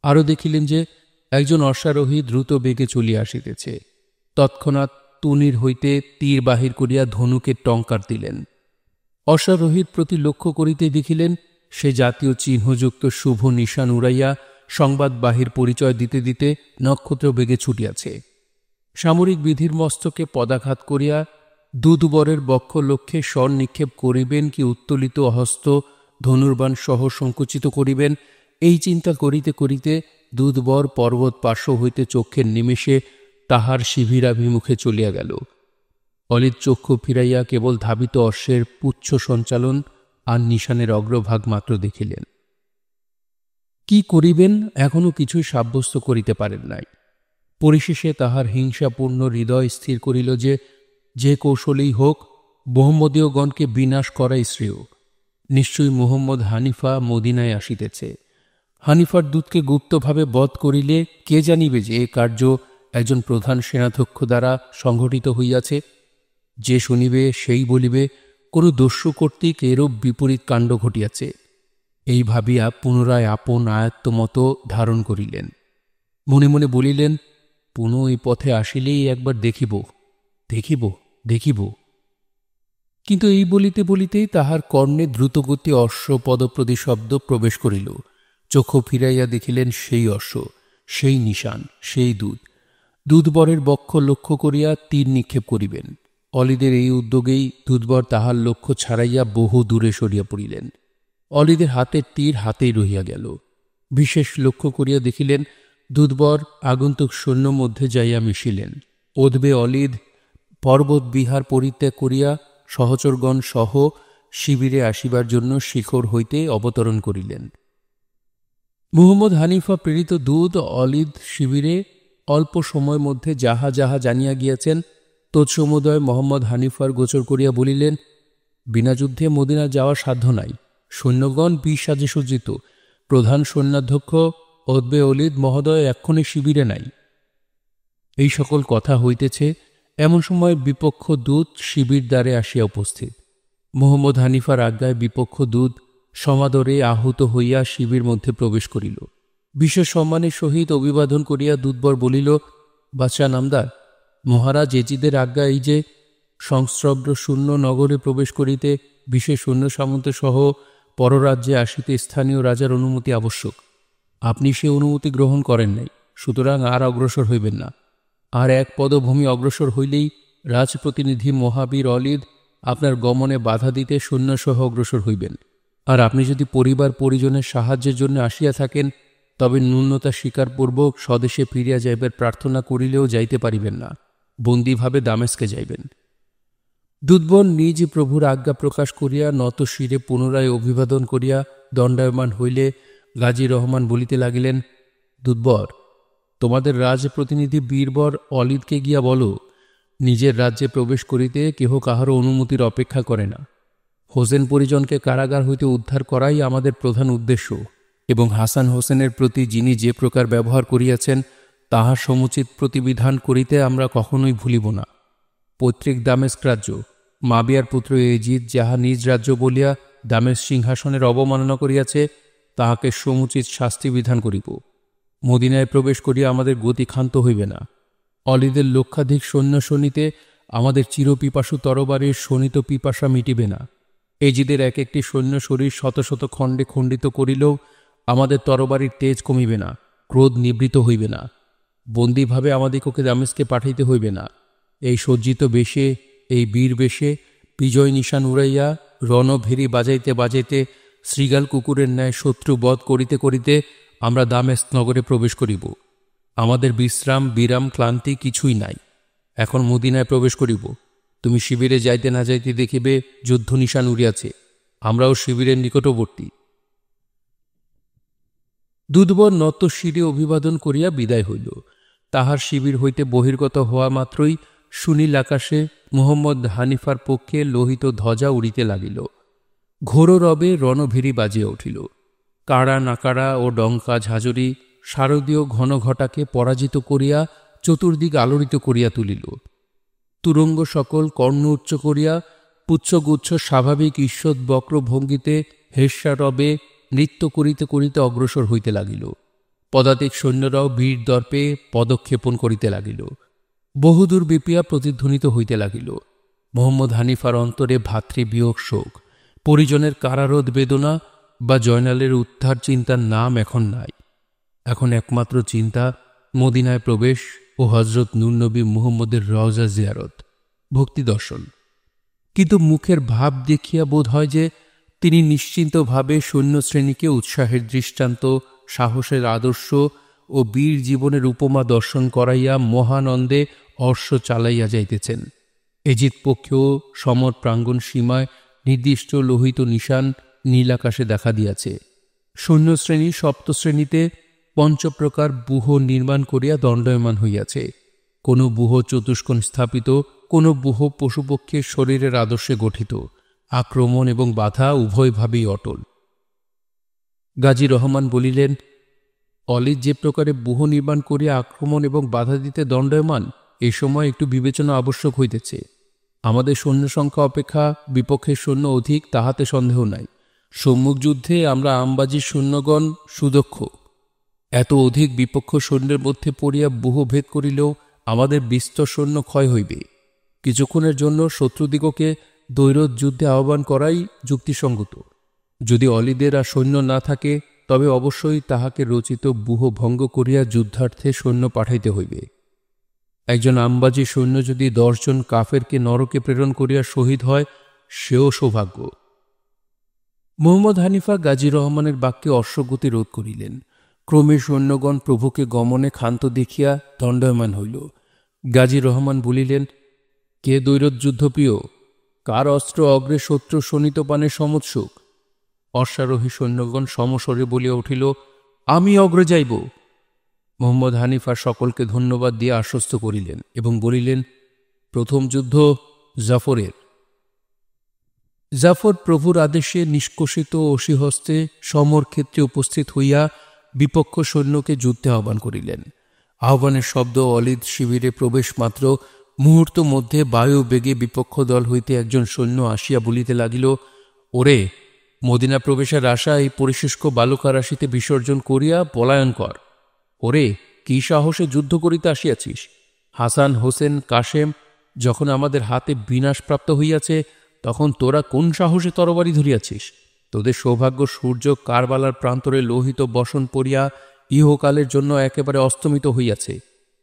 আরও দেখিলেন যে একজন অশ্বারোহী দ্রুত বেগে চলিয়া আসিতেছে। তৎক্ষণাৎ তুনির হইতে তীর বাহির করিয়া ধনুকে টঙ্কার দিলেন। অশ্বারোহীর প্রতি লক্ষ্য করিতে দেখিলেন সে জাতীয় চিহ্নযুক্ত শুভ নিশান উড়াইয়া সংবাদ বাহির পরিচয় দিতে দিতে নক্ষত্র বেগে ছুটিয়াছে। সামরিক বিধির মস্তকে পদাঘাত করিয়া দুদবরের বক্ষ লক্ষ্যে স্বর নিক্ষেপ করিবেন কি উত্তোলিত হস্ত ধনুর্বাণ সহ সংকুচিত করিবেন, এই চিন্তা করিতে করিতে দুদবর পর্বত পার্শ্ব হইতে চক্ষের নিমেষে তাহার শিবিরাভিমুখে চলিয়া গেল। অলিদ চক্ষু ফিরাইয়া কেবল ধাবিত অশ্বের পুচ্ছ সঞ্চালন আর নিশানের অগ্রভাগ মাত্র দেখিলেন। কি করিবেন এখনও কিছুই সাব্যস্ত করিতে পারেন নাই। পরিশেষে তাহার হিংসাপূর্ণ হৃদয় স্থির করিল যে কৌশলেই হোক মোহাম্মদীয়গণকে বিনাশ করাই শ্রেয়। নিশ্চয়ই মুহম্মদ হানিফা মদিনায় আসিতেছে। হানিফার দূতকে গুপ্তভাবে বধ করিলে কে জানিবে যে এ কার্য একজন প্রধান সেনাধ্যক্ষ দ্বারা সংঘটিত হইয়াছে। যে শুনিবে সেই বলিবে কোন দস্যু কর্তৃক এরূপ বিপরীত কাণ্ড ঘটিয়াছে। এই ভাবিয়া পুনরায় আপন আয়ত্ত মতো ধারণ করিলেন। মনে মনে বলিলেন, পুনঃ এই পথে আসিলেই একবার দেখিব দেখিব দেখিব। কিন্তু এই বলিতে বলিতেই তাহার কর্ণে দ্রুতগতি অশ্বপদপ্রতি শব্দ প্রবেশ করিল। চক্ষু ফিরাইয়া দেখিলেন সেই অশ্ব, সেই নিশান, সেই দুধবরের বক্ষ লক্ষ্য করিয়া তীর নিক্ষেপ করিবেন। অলিদের এই উদ্যোগেই দুধবর তাহার লক্ষ্য ছাড়াইয়া বহু দূরে সরিয়া পড়িলেন। অলিদের হাতের তীর হাতেই রহিয়া গেল। বিশেষ লক্ষ্য করিয়া দেখিলেন দুধবর আগন্তুক সৈন্য মধ্যে যাইয়া মিশিলেন। ওদবে অলিদ পর্বত বিহার পরিত্যাগ করিয়া সহচরগণ সহ শিবিরে আসিবার জন্য শিখর হইতে অবতরণ করিলেন। মুহম্মদ হানিফা প্রেরিত দূত অলিদ শিবিরে অল্প সময় মধ্যে যাহা যাহা জানিয়া গিয়াছেন তৎসমুদয় মোহাম্মদ হানিফার গোচর করিয়া বলিলেন, বিনা যুদ্ধে মদিনা যাওয়ার সাধ্য নাই। সৈন্যগণ বিষ সাজে সজ্জিত। প্রধান সৈন্যাধ্যক্ষ ওদবে অলিদ মহোদয় এক্ষণে শিবিরে নাই। এই সকল কথা হইতেছে এমন সময় বিপক্ষ দূত শিবির দ্বারে আসিয়া উপস্থিত। মুহম্মদ হানিফার আজ্ঞায় বিপক্ষ দূত সমাদরে আহত হইয়া শিবির মধ্যে প্রবেশ করিল। বিশেষ সম্মানের সহিত অভিবাদন করিয়া দুধবর বলিল, বাদশাহ নামদার, মহারাজ এজিদের আজ্ঞা এই যে সংস্রব্র শূন্য নগরে প্রবেশ করিতে বিশেষ সৈন্য সামন্ত সহ পররাজ্যে আসিতে স্থানীয় রাজার অনুমতি আবশ্যক। আপনি সে অনুমতি গ্রহণ করেন নাই, সুতরাং আর অগ্রসর হইবেন না। আর এক পদভূমি অগ্রসর হইলেই রাজপ্রতিনিধি মহাবীর অলিদ আপনার গমনে বাধা দিতে সৈন্যসহ অগ্রসর হইবেন। আর আপনি যদি পরিবার পরিজনের সাহায্যের জন্য আসিয়া থাকেন তবে ন্যূনতা স্বীকারপূর্বক স্বদেশে ফিরিয়া যাইবার প্রার্থনা করিলেও যাইতে পারিবেন না, বন্দীভাবে দামেস্কে যাইবেন। দুধবর নিজ প্রভুর আজ্ঞা প্রকাশ করিয়া নত শিরে পুনরায় অভিবাদন করিয়া দণ্ডায়মান হইলে গাজী রহমান বলিতে লাগিলেন, দুধবর, তোমাদের রাজপ্রতিনিধি বীরবর অলিদকে গিয়া বলো, নিজের রাজ্যে প্রবেশ করিতে কেহ কাহারও অনুমতির অপেক্ষা করে না। হোসেন পরিজনকে কারাগার হইতে উদ্ধার করাই আমাদের প্রধান উদ্দেশ্য এবং হাসান হোসেনের প্রতি যিনি যে প্রকার ব্যবহার করিয়াছেন তাহার সমুচিত প্রতিবিধান করিতে আমরা কখনোই ভুলিব না। পৈতৃক দামেস্ক রাজ্য, মাবিয়ার পুত্র এজিদ যাহা নিজ রাজ্য বলিয়া দামেস্ক সিংহাসনের অবমাননা করিয়াছে তাহাকে সমুচিত শাস্তি বিধান করিব। মদিনায় প্রবেশ করিয়া আমাদের গতি ক্ষান্ত হইবে না। অলিদের লক্ষাধিক সৈন্য শোনিতে আমাদের চিরপিপাসু তরবারির শোণিত পিপাসা মিটিবে না। এজিদের এক একটি সৈন্য শরীর শত শত খণ্ডে খণ্ডিত করিলেও আমাদের তরবারির তেজ কমিবে না, ক্রোধ নিবৃত হইবে না। বন্দীভাবে আমাদিগকে দামেস্কে পাঠাইতে হইবে না। এই সজ্জিত বেশে, এই বীর বেশে বিজয় নিশান উড়াইয়া রণভেরি বাজাইতে বাজাইতে শ্রীগাল কুকুরের ন্যায় শত্রু বধ করিতে করিতে আমরা দামেস্ক নগরে প্রবেশ করিব। আমাদের বিশ্রাম বিরাম ক্লান্তি কিছুই নাই। এখন মদিনায় প্রবেশ করিব। তুমি শিবিরে যাইতে না যাইতে দেখিবে যুদ্ধ নিশান উড়িয়াছে, আমরাও শিবিরের নিকটবর্তী। দুধবর নত শিরে অভিবাদন করিয়া বিদায় হইল। তাহার শিবির হইতে বহির্গত হওয়া মাত্রই সুনীল আকাশে মুহম্মদ হানিফার পক্ষে লোহিত ধ্বজা উড়িতে লাগিল। ঘোর রবে রণভেরি বাজিয়া উঠিল। কাড়া নাকাড়া ও ডঙ্কা ঝাঁঝরি শারদীয় ঘনঘটাকে পরাজিত করিয়া চতুর্দিক আলোড়িত করিয়া তুলিল। তুরঙ্গ সকল কর্ণ উচ্চ করিয়া পুচ্ছগুচ্ছ স্বাভাবিক ঈষৎ বক্র ভঙ্গিতে হেস্যারবে নৃত্য করিতে করিতে অগ্রসর হইতে লাগিল। পদাতিক সৈন্যরাও বীর দর্পে পদক্ষেপণ করিতে লাগিল। বহুদূর বিপিয়া প্রতিধ্বনিত হইতে লাগিল। মোহাম্মদ হানিফার অন্তরে ভাতৃবিয়োগ শোক, পরিজনের কারারোধ বেদনা বা জয়নালের উদ্ধার চিন্তার নাম এখন নাই। এখন একমাত্র চিন্তা মদিনায় প্রবেশ ও হজরত নূর নবী মুহাম্মদের রওজা জিয়ারত, ভক্তি দর্শন। কিন্তু মুখের ভাব দেখিয়া বোধ হয় যে তিনি নিশ্চিন্তভাবে সৈন্যশ্রেণীকে উৎসাহের দৃষ্টান্ত, সাহসের আদর্শ ও বীর জীবনের উপমা দর্শন করাইয়া মহানন্দে অশ্ব চালাইয়া যাইতেছেন। এজিদ পক্ষেও সমর প্রাঙ্গণ সীমায় নির্দিষ্ট লোহিত নিশান নীল আকাশে দেখা দিয়াছে। সৈন্যশ্রেণী সপ্তশ্রেণীতে পঞ্চপ্রকার ব্যূহ নির্মাণ করিয়া দণ্ডায়মান হইয়াছে। কোন ব্যূহ চতুষ্কোণ স্থাপিত, কোন ব্যূহ পশুপক্ষীর শরীরের আদর্শে গঠিত। আক্রমণ এবং বাধা উভয়ভাবেই অটল। গাজী রহমান বলিলেন, অলিদ যে প্রকারে ব্যূহ নির্মাণ করিয়া আক্রমণ এবং বাধা দিতে দণ্ডায়মান, এ সময় একটু বিবেচনা আবশ্যক হইতেছে। আমাদের সৈন্য সংখ্যা অপেক্ষা বিপক্ষের সৈন্য অধিক, তাহাতে সন্দেহ নাই। সম্মুখ যুদ্ধে আমরা আমবাজির সৈন্যগণ সুদক্ষ। এত অধিক বিপক্ষ সৈন্যের মধ্যে পড়িয়া ব্যূহ ভেদ করিলেও আমাদের বিস্তর সৈন্য ক্ষয় হইবে। কিছুক্ষণের জন্য শত্রুদিগকে দ্বৈরথ যুদ্ধে আহ্বান করাই যুক্তিসঙ্গত। যদি অলিদের আর সৈন্য না থাকে, তবে অবশ্যই তাহাকে রচিত ব্যূহ ভঙ্গ করিয়া যুদ্ধার্থে সৈন্য পাঠাইতে হইবে। একজন আমবাজি সৈন্য যদি 10 জন কাফেরকে নরকে প্রেরণ করিয়া শহীদ হয়, সেও সৌভাগ্য। মোহাম্মদ হানিফা গাজী রহমানের বাক্যে অশ্বগতি রোধ করিলেন। ক্রমে সৈন্যগণ প্রভুকে গমনে ক্ষান্ত দেখিয়া দণ্ডায়মান হইল। গাজী রহমান বলিলেন, কে দ্বৈরথ যুদ্ধপ্রিয়? কার অস্ত্র অগ্রে শত্রু শোণিতপানে সমুৎসুক? অশ্বারোহী সৈন্যগণ সমস্বরে বলিয়া উঠিল, আমি অগ্রে যাইব। মোহাম্মদ হানিফা সকলকে ধন্যবাদ দিয়ে আশ্বস্ত করিলেন এবং বলিলেন, প্রথম যুদ্ধ জাফরের। জাফর প্রভুর আদেশে নিষ্কষিত অসিহস্তে সমর ক্ষেত্রে উপস্থিত হইয়া বিপক্ষ সৈন্যকে যুদ্ধে আহ্বান করিলেন। আহ্বানের শব্দ অলিদ শিবিরে প্রবেশ মাত্র মুহূর্ত মধ্যে বায়ু বেগে বিপক্ষ দল হইতে একজন সৈন্য আসিয়া বলিতে লাগিল, ওরে, মদিনা প্রবেশের আশা এই পরিশুষ্ক বালুকারাশিতে বিসর্জন করিয়া পলায়ন কর। ওরে, কি সাহসে যুদ্ধ করিতে আসিয়াছিস? হাসান, হোসেন, কাশেম যখন আমাদের হাতে বিনাশপ্রাপ্ত হইয়াছে, তখন তোরা কোন সাহসে তরবারি ধরিয়াছিস? তোদের সৌভাগ্য সূর্য কারবালার প্রান্তরে লোহিত বসন পড়িয়া ইহকালের জন্য একেবারে অস্তমিত হইয়াছে।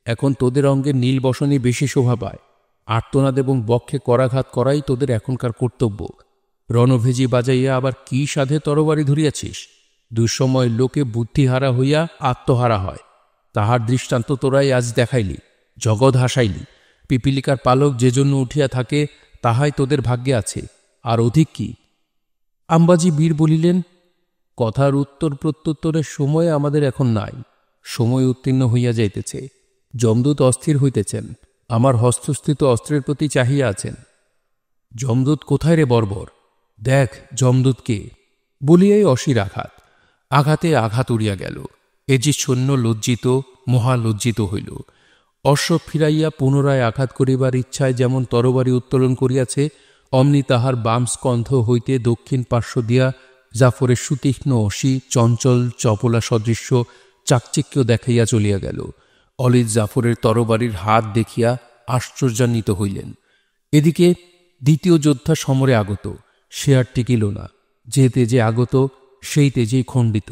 এখন তোদের অঙ্গে নীল বসনই বেশি শোভা পায়। আর্তনাদ এবং বক্ষে করাঘাত করাই তোদের এখনকার কর্তব্য। রণভেজি বাজাইয়া আবার কি সাধে তরবারি ধরিয়াছিস? দুঃসময় লোকে বুদ্ধিহারা হইয়া আত্মহারা হয়। তাহার দৃষ্টান্ত তোরাই আজ দেখাইলি, জগৎ হাসাইলি। পিপিলিকার পালক যে জন্য উঠিয়া থাকে, তাহাই তোদের ভাগ্যে আছে, আর অধিক কি? আম্বাজি বীর বলিলেন, কথার উত্তর প্রত্যুত্তরের সময় আমাদের এখন নাই। সময় উত্তীর্ণ হইয়া যাইতেছে। যমদূত অস্থির হইতেছেন, আমার হস্তস্থিত অস্ত্রের প্রতি চাহিয়া আছেন। যমদূত কোথায় রে বর্বর? দেখ যমদূতকে। বলিয়াই অশির আঘাত। আঘাতে আঘাত উড়িয়া গেল। এজি সৈন্য লজ্জিত, মহালজ্জিত হইল। অশ্ব ফিরাইয়া পুনরায় আঘাত করিবার ইচ্ছায় যেমন তরবারি উত্তোলন করিয়াছে, অমনি তাহার বাম স্কন্ধ হইতে দক্ষিণ পার্শ্ব দিয়া জাফরের সুতীক্ষ্ণ অসি চঞ্চল চপলা সদৃশ্য চাকচিক্য দেখাইয়া চলিয়া গেল। অলিদ জাফরের তরবারির হাত দেখিয়া আশ্চর্যান্বিত হইলেন। এদিকে দ্বিতীয় যোদ্ধা সমরে আগত। সে আর টিকিল না। যে তেজে আগত, সেই তেজেই খণ্ডিত।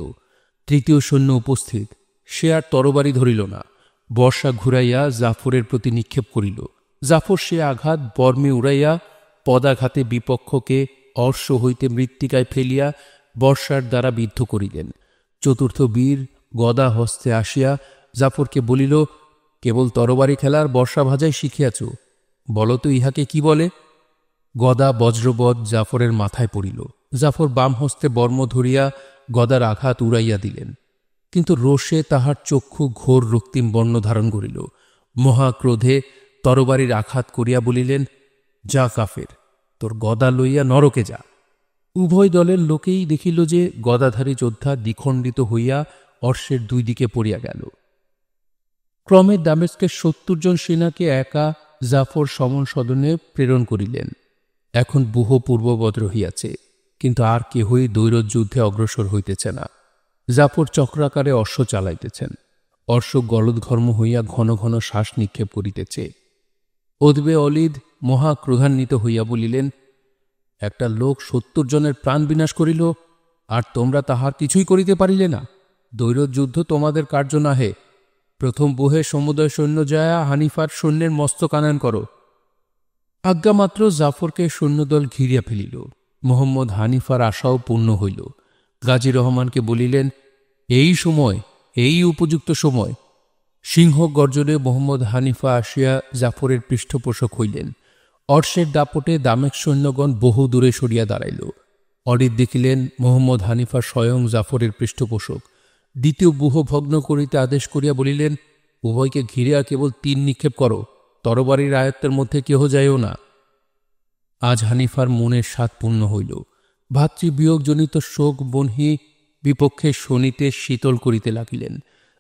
তৃতীয় সৈন্য উপস্থিত। সে আর তরবারি ধরিল না। বর্ষা ঘুরাইয়া জাফরের প্রতি নিক্ষেপ করিল। জাফর সে আঘাত বর্মে উড়াইয়া পদাঘাতে বিপক্ষকে অশ্ব হইতে মৃত্তিকায় ফেলিয়া বর্ষার দ্বারা বিদ্ধ করিলেন। চতুর্থ বীর গদা হস্তে আসিয়া জাফরকে বলিল, কেবল তরবারি খেলার বর্ষা ভাজাই শিখিয়াছ, বলো তো ইহাকে কি বলে? গদা বজ্রবৎ জাফরের মাথায় পড়িল। জাফর বাম হস্তে বর্ম ধরিয়া গদার আঘাত উড়াইয়া দিলেন, কিন্তু রোষে তাহার চক্ষু ঘোর রক্তিম বর্ণ ধারণ করিল। মহাক্রোধে তরবারির আঘাত করিয়া বলিলেন, যা কাফের, তোর গদা লইয়া নরকে যা। উভয় দলের লোকেই দেখিল যে গদাধারী যোদ্ধা দ্বিখণ্ডিত হইয়া অশ্বের দুই দিকে পড়িয়া গেল। ক্রমে দামেস্কের 70 জন সেনাকে একা জাফর সমন সদনে প্রেরণ করিলেন। এখন ব্যূহ পূর্ববৎ রহিয়াছে, কিন্তু আর কেহই দ্বৈরথ যুদ্ধে অগ্রসর হইতেছে না। জাফর চক্রাকারে অশ্ব চালাইতেছেন। অশ্ব গলদঘর্ম হইয়া ঘন ঘন শ্বাস নিক্ষেপ করিতেছে। ওদবে অলিদ মহা ক্রোধান্বিত হইয়া বলিলেন, একটা লোক ৭০ জনের প্রাণ বিনাশ করিল, আর তোমরা তাহার কিছুই করিতে পারিলে না। দৈরথ যুদ্ধ তোমাদের কার্য নাহে। প্রথম বুহে সমুদয় সৈন্য যায়া হানিফার সৈন্যের মস্তক আনয়ন করো। আজ্ঞামাত্র জাফরকে সৈন্যদল ঘিরিয়া ফেলিল। মোহাম্মদ হানিফার আশাও পূর্ণ হইল। গাজী রহমানকে বলিলেন, এই সময়, এই উপযুক্ত সময়। সিংহ গর্জনে মোহাম্মদ হানিফা আসিয়া জাফরের পৃষ্ঠপোষক হইলেন। অর্শের দাপটে দামেক সৈন্যগণ বহু দূরে সরিয়া দাঁড়াইল। অরিদ দেখিলেন মোহাম্মদ হানিফা স্বয়ং জাফরের পৃষ্ঠপোষক। দ্বিতীয় বুহ ভগ্ন করিতে আদেশ করিয়া বলিলেন, উভয়কে ঘিরিয়া কেবল তীর নিক্ষেপ করো, তরবারির আয়ত্তের মধ্যে কেহ যাইও না। আজ হানিফার মনের স্বাদ পূর্ণ হইল। ভাতৃবিয়োগজনিত শোক বহ্নি বিপক্ষে শনিতে শীতল করিতে লাগিলেন।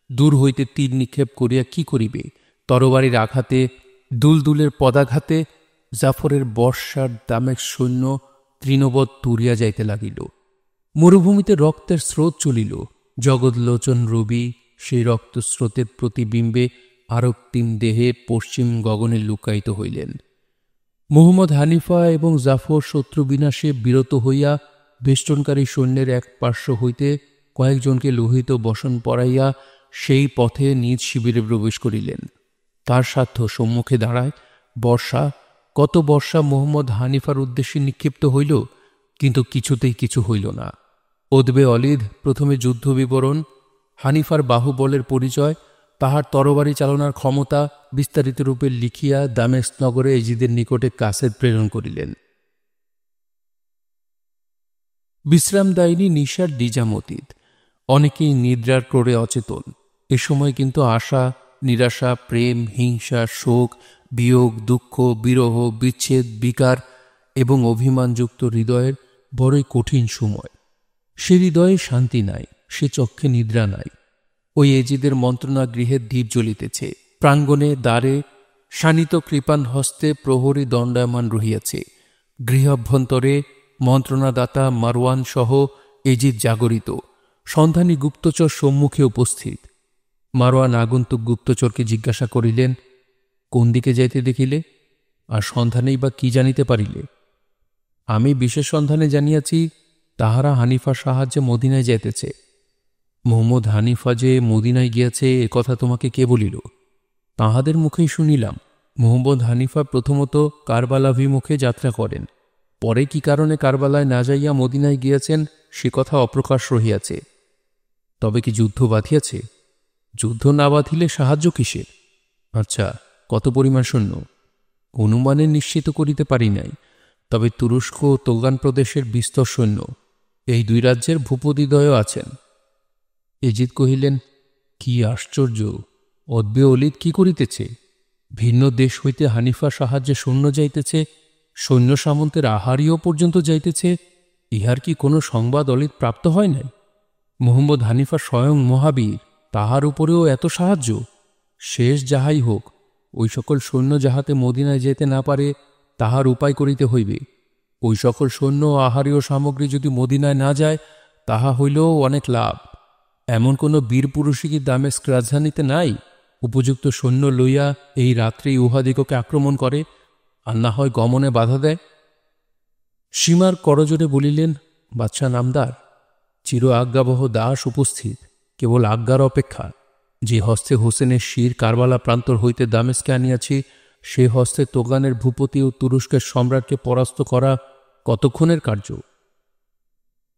দূর হইতে তীর নিক্ষেপ করিয়া কি করিবে? তরবারির আঘাতে, দুলদুলের পদাঘাতে জাফরের বর্ষার দামেক সৈন্য তৃণবৎ তুরিয়া যাইতে লাগিল। মরুভূমিতে রক্তের স্রোত চলিল। জগৎলোচন রবি সেই রক্তস্রোতের প্রতিবিম্বে আরক্তিম দেহে পশ্চিম গগনে লুকায়িত হইলেন। মুহাম্মদ হানিফা এবং জাফর শত্রু বিনাশে বিরত হইয়া বেষ্টনকারী সৈন্যের এক পার্শ্ব হইতে কয়েকজনকে লোহিত বসন পরাইয়া সেই পথে নিজ শিবিরে প্রবেশ করিলেন। তার সাধ্য সম্মুখে দাঁড়ায় বর্ষা। কত বর্ষা মুহাম্মদ হানিফার উদ্দেশ্যে নিক্ষিপ্ত হইল, কিন্তু কিছুতেই কিছু হইল না। ওদবে অলিদ প্রথমে যুদ্ধ বিবরণ, হানিফার বাহুবলের পরিচয়, তাহার তরবারি চালনার ক্ষমতা বিস্তারিত রূপে লিখিয়া দামেস্ক নগরে এজিদের নিকটে কাসেদ প্রেরণ করিলেন। বিশ্রামদায়িনী নিশার নিজামতীত। অনেকেই নিদ্রার ক্রোড়ে অচেতন। এ সময় কিন্তু আশা, নিরাশা, প্রেম, হিংসা, শোক, বিয়োগ, দুঃখ, বিরহ, বিচ্ছেদ, বিকার এবং অভিমানযুক্ত হৃদয়ের বড়ই কঠিন সময়। সে হৃদয়ে শান্তি নাই, সে চক্ষে নিদ্রা নাই। ওই এজিদের মন্ত্রণা গৃহের দ্বীপ জ্বলিতেছে। প্রাঙ্গণে দ্বারে শানিত কৃপান হস্তে প্রহরী দণ্ডায়মান রহিয়াছে। গৃহাভ্যন্তরে মন্ত্রণাদাতা মারওয়ান সহ এজিদ জাগরিত। সন্ধানী গুপ্তচর সম্মুখে উপস্থিত। মারওয়ান আগন্তুক গুপ্তচরকে জিজ্ঞাসা করিলেন, কোন দিকে যাইতে দেখিলে? আর সন্ধানেই বা কি জানিতে পারিলে? আমি বিশেষ সন্ধানে জানিয়াছি, তাহারা হানিফার সাহায্যে মদিনায় যাইতেছে। মোহাম্মদ হানিফা যে মদিনায় গিয়াছে এ কথা তোমাকে কে বলিল? তাহাদের মুখেই শুনিলাম। মোহাম্মদ হানিফা প্রথমত কারবালাভিমুখে যাত্রা করেন, পরে কি কারণে কারবালায় না যাইয়া মদিনায় গিয়াছেন সে কথা অপ্রকাশ রহিয়াছে। তবে কি যুদ্ধ বাঁধিয়াছে? যুদ্ধ না বাঁধিলে সাহায্য কিসের? আচ্ছা, কত পরিমাণ সৈন্য? অনুমানে নিশ্চিত করিতে পারি নাই, তবে তুরস্ক ও তোগান প্রদেশের বিস্তর সৈন্য। এই দুই রাজ্যের ভূপতিদ্বয় আছেন। এজিদ কহিলেন, কি আশ্চর্য! ওদবে অলিদ কি করিতেছে? ভিন্ন দেশ হইতে হানিফা সাহায্যে সৈন্য যাইতেছে, সৈন্য সামন্তের আহারীয় পর্যন্ত যাইতেছে। ইহার কি কোনো সংবাদ অলিদ প্রাপ্ত হয় নাই? মুহাম্মদ হানিফা স্বয়ং মহাবীর, তাহার উপরেও এত সাহায্য? শেষ যাহাই হোক, ওই সকল সৈন্য যাহাতে মদিনায় যেতে না পারে তাহার উপায় করিতে হইবে। ওই সকল সৈন্য ও আহারীয় সামগ্রী যদি মদিনায় না যায়, তাহা হইলেও অনেক লাভ। এমন কোনো বীর পুরুষই কি দামেস্ক রাজধানীতে নাই উপযুক্ত সৈন্য লইয়া এই রাত্রেই উহাদিগকে আক্রমণ করে, আর না হয় গমনে বাধা দেয়? সীমার করজোরে বলিলেন, বাদশাহ নামদার, চির আজ্ঞাবহ দাস উপস্থিত, কেবল আজ্ঞার অপেক্ষা। যে হস্তে হোসেনের শির কারবালা প্রান্তর হইতে দামেস্কে আনিয়াছি, সে হস্তে তোগানের ভূপতি ও তুরস্কের সম্রাটকে পরাস্ত করা কতক্ষণের কার্য?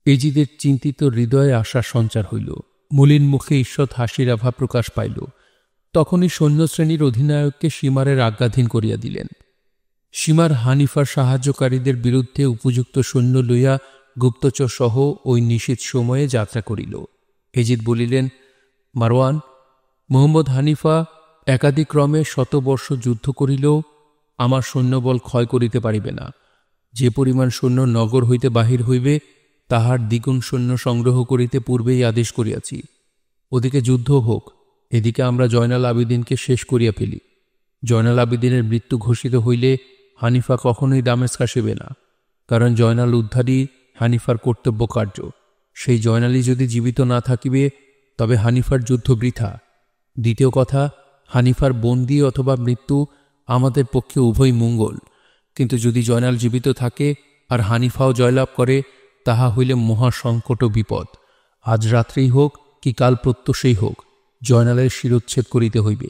এজিদের চিন্তিত হৃদয়ে আশার সঞ্চার হইল। মলিন মুখে ঈষৎ হাসির আভা প্রকাশ পাইল। তখনই সৈন্যশ্রেণীর অধিনায়ককে সীমারের আজ্ঞাধীন করিয়া দিলেন। সীমার হানিফার সাহায্যকারীদের বিরুদ্ধে উপযুক্ত সৈন্য লইয়া গুপ্তচর সহ ওই নিশীথ সময়ে যাত্রা করিল। এজিদ বলিলেন, মারওয়ান, মুহাম্মদ হানিফা একাদিক্রমে 100 বর্ষ যুদ্ধ করিলেও আমার সৈন্যবল ক্ষয় করিতে পারিবে না। যে পরিমাণ সৈন্য নগর হইতে বাহির হইবে, তাহার দ্বিগুণ সৈন্য সংগ্রহ করিতে পূর্বেই আদেশ করিয়াছি। ওদিকে যুদ্ধ হোক, এদিকে আমরা জয়নাল আবিদিনকে শেষ করিয়া ফেলি। জয়নাল আবিদিনের মৃত্যু ঘোষিত হইলে হানিফা কখনোই দামেস্ক আসিবে না, কারণ জয়নাল উদ্ধারই হানিফার কর্তব্য কার্য। সেই জয়নালী যদি জীবিত না থাকিবে তবে হানিফার যুদ্ধ বৃথা। দ্বিতীয় কথা, হানিফার বন্দী অথবা মৃত্যু আমাদের পক্ষে উভয় মঙ্গল, কিন্তু যদি জয়নাল জীবিত থাকে আর হানিফাও জয়লাভ করে, তাহা হইলে মহা সংকট ও বিপদ। আজ রাত্রেই হোক কি কাল প্রত্যুষেই হোক জয়নালের শিরোচ্ছেদ করিতে হইবে।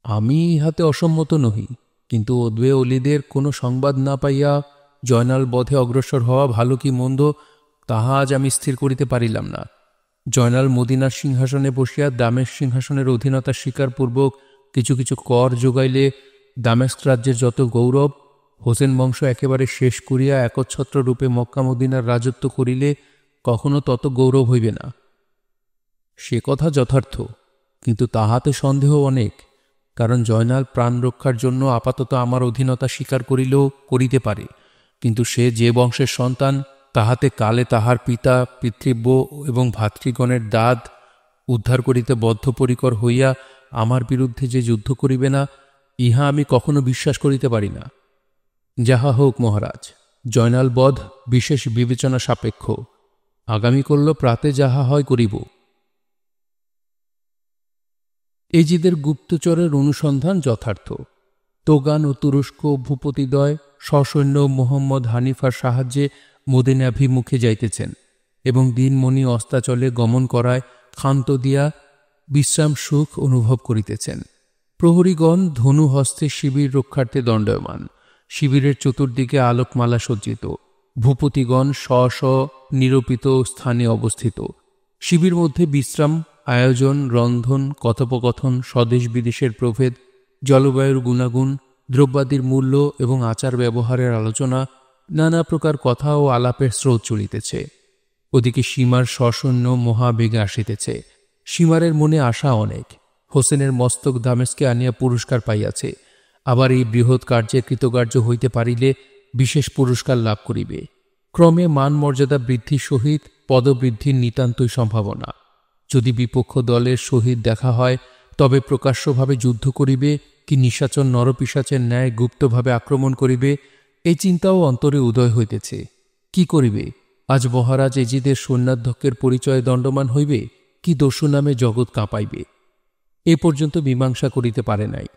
আমি ইহাতে অসম্মত নহি, কিন্তু অদ্বে অলিদের কোনো সংবাদ না পাইয়া জয়নাল বধে অগ্রসর হওয়া ভালো কি মন্দ তাহা আজ আমি স্থির করিতে পারিলাম না। জয়নাল মদিনার সিংহাসনে বসিয়া দামেস্ক সিংহাসনের অধীনতা স্বীকারপূর্বক কিছু কিছু কর যোগাইলে দামেস্ক রাজ্যের যত গৌরব, হোসেন বংশ একেবারে শেষ করিয়া একচ্ছত্র রূপে মক্কা মদিনার রাজত্ব করিলে কখনো তত গৌরব হইবে না। সে কথা যথার্থ, কিন্তু তাহাতে সন্দেহ অনেক, কারণ জয়নাল প্রাণ রক্ষার জন্য আপাতত আমার অধীনতা স্বীকার করিলেও করিতে পারে, কিন্তু সে যে বংশের সন্তান তাহাতে কালে তাহার পিতা পিতৃব্য এবং ভাতৃগণের দাদ উদ্ধার করিতে বদ্ধপরিকর হইয়া আমার বিরুদ্ধে যে যুদ্ধ করিবে না, ইহা আমি কখনো বিশ্বাস করিতে পারি না। যাহা হোক মহারাজ, জয়নাল বধ বিশেষ বিবেচনা সাপেক্ষ। আগামীকাল প্রাতে যাহা হয় করিব। এজিদের গুপ্তচরের অনুসন্ধান যথার্থ। তোগান ও তুরস্ক ভূপতিদ্বয় সসৈন্য মোহাম্মদ হানিফার সাহায্যে মদিনাভিমুখে যাইতেছেন এবং দিনমণি অস্তাচলে গমন করায় ক্ষান্ত দিয়া বিশ্রাম সুখ অনুভব করিতেছেন। প্রহরীগণ ধনু হস্তে শিবির রক্ষার্থে দণ্ডায়মান। শিবিরের চতুর্দিকে আলোকমালা সজ্জিত। ভূপতিগণ স্ব নিরূপিত স্থানে অবস্থিত। শিবির মধ্যে বিশ্রাম, আয়োজন, রন্ধন, কথোপকথন, স্বদেশ বিদেশের প্রভেদ, জলবায়ুর গুণাগুণ, দ্রব্যাদির মূল্য এবং আচার ব্যবহারের আলোচনা, নানা প্রকার কথা ও আলাপের স্রোত চলিতেছে। ওদিকে সীমার সসৈন্য মহাবেগে আসিতেছে। সীমারের মনে আশা অনেক। হোসেনের মস্তক দামেস্কে আনিয়া পুরস্কার পাইয়াছে, আবার এই বৃহৎ কার্যে কৃতকার্য হইতে পারিলে বিশেষ পুরস্কার লাভ করিবে। ক্রমে মান মর্যাদা বৃদ্ধির সহিত পদবৃদ্ধির নিতান্তই সম্ভাবনা। যদি বিপক্ষ দলের সহিত দেখা হয় তবে প্রকাশ্যভাবে যুদ্ধ করিবে কি নিশাচর নরপিশাচের ন্যায় গুপ্তভাবে আক্রমণ করিবে, এই চিন্তাও অন্তরে উদয় হইতেছে। কি করিবে? আজ মহারাজ এজিদের সৈন্যাধ্যক্ষের পরিচয়ে দণ্ডমান হইবে কি দস্যু নামে জগৎ কাঁপাইবে, এ পর্যন্ত মীমাংসা করিতে পারে নাই।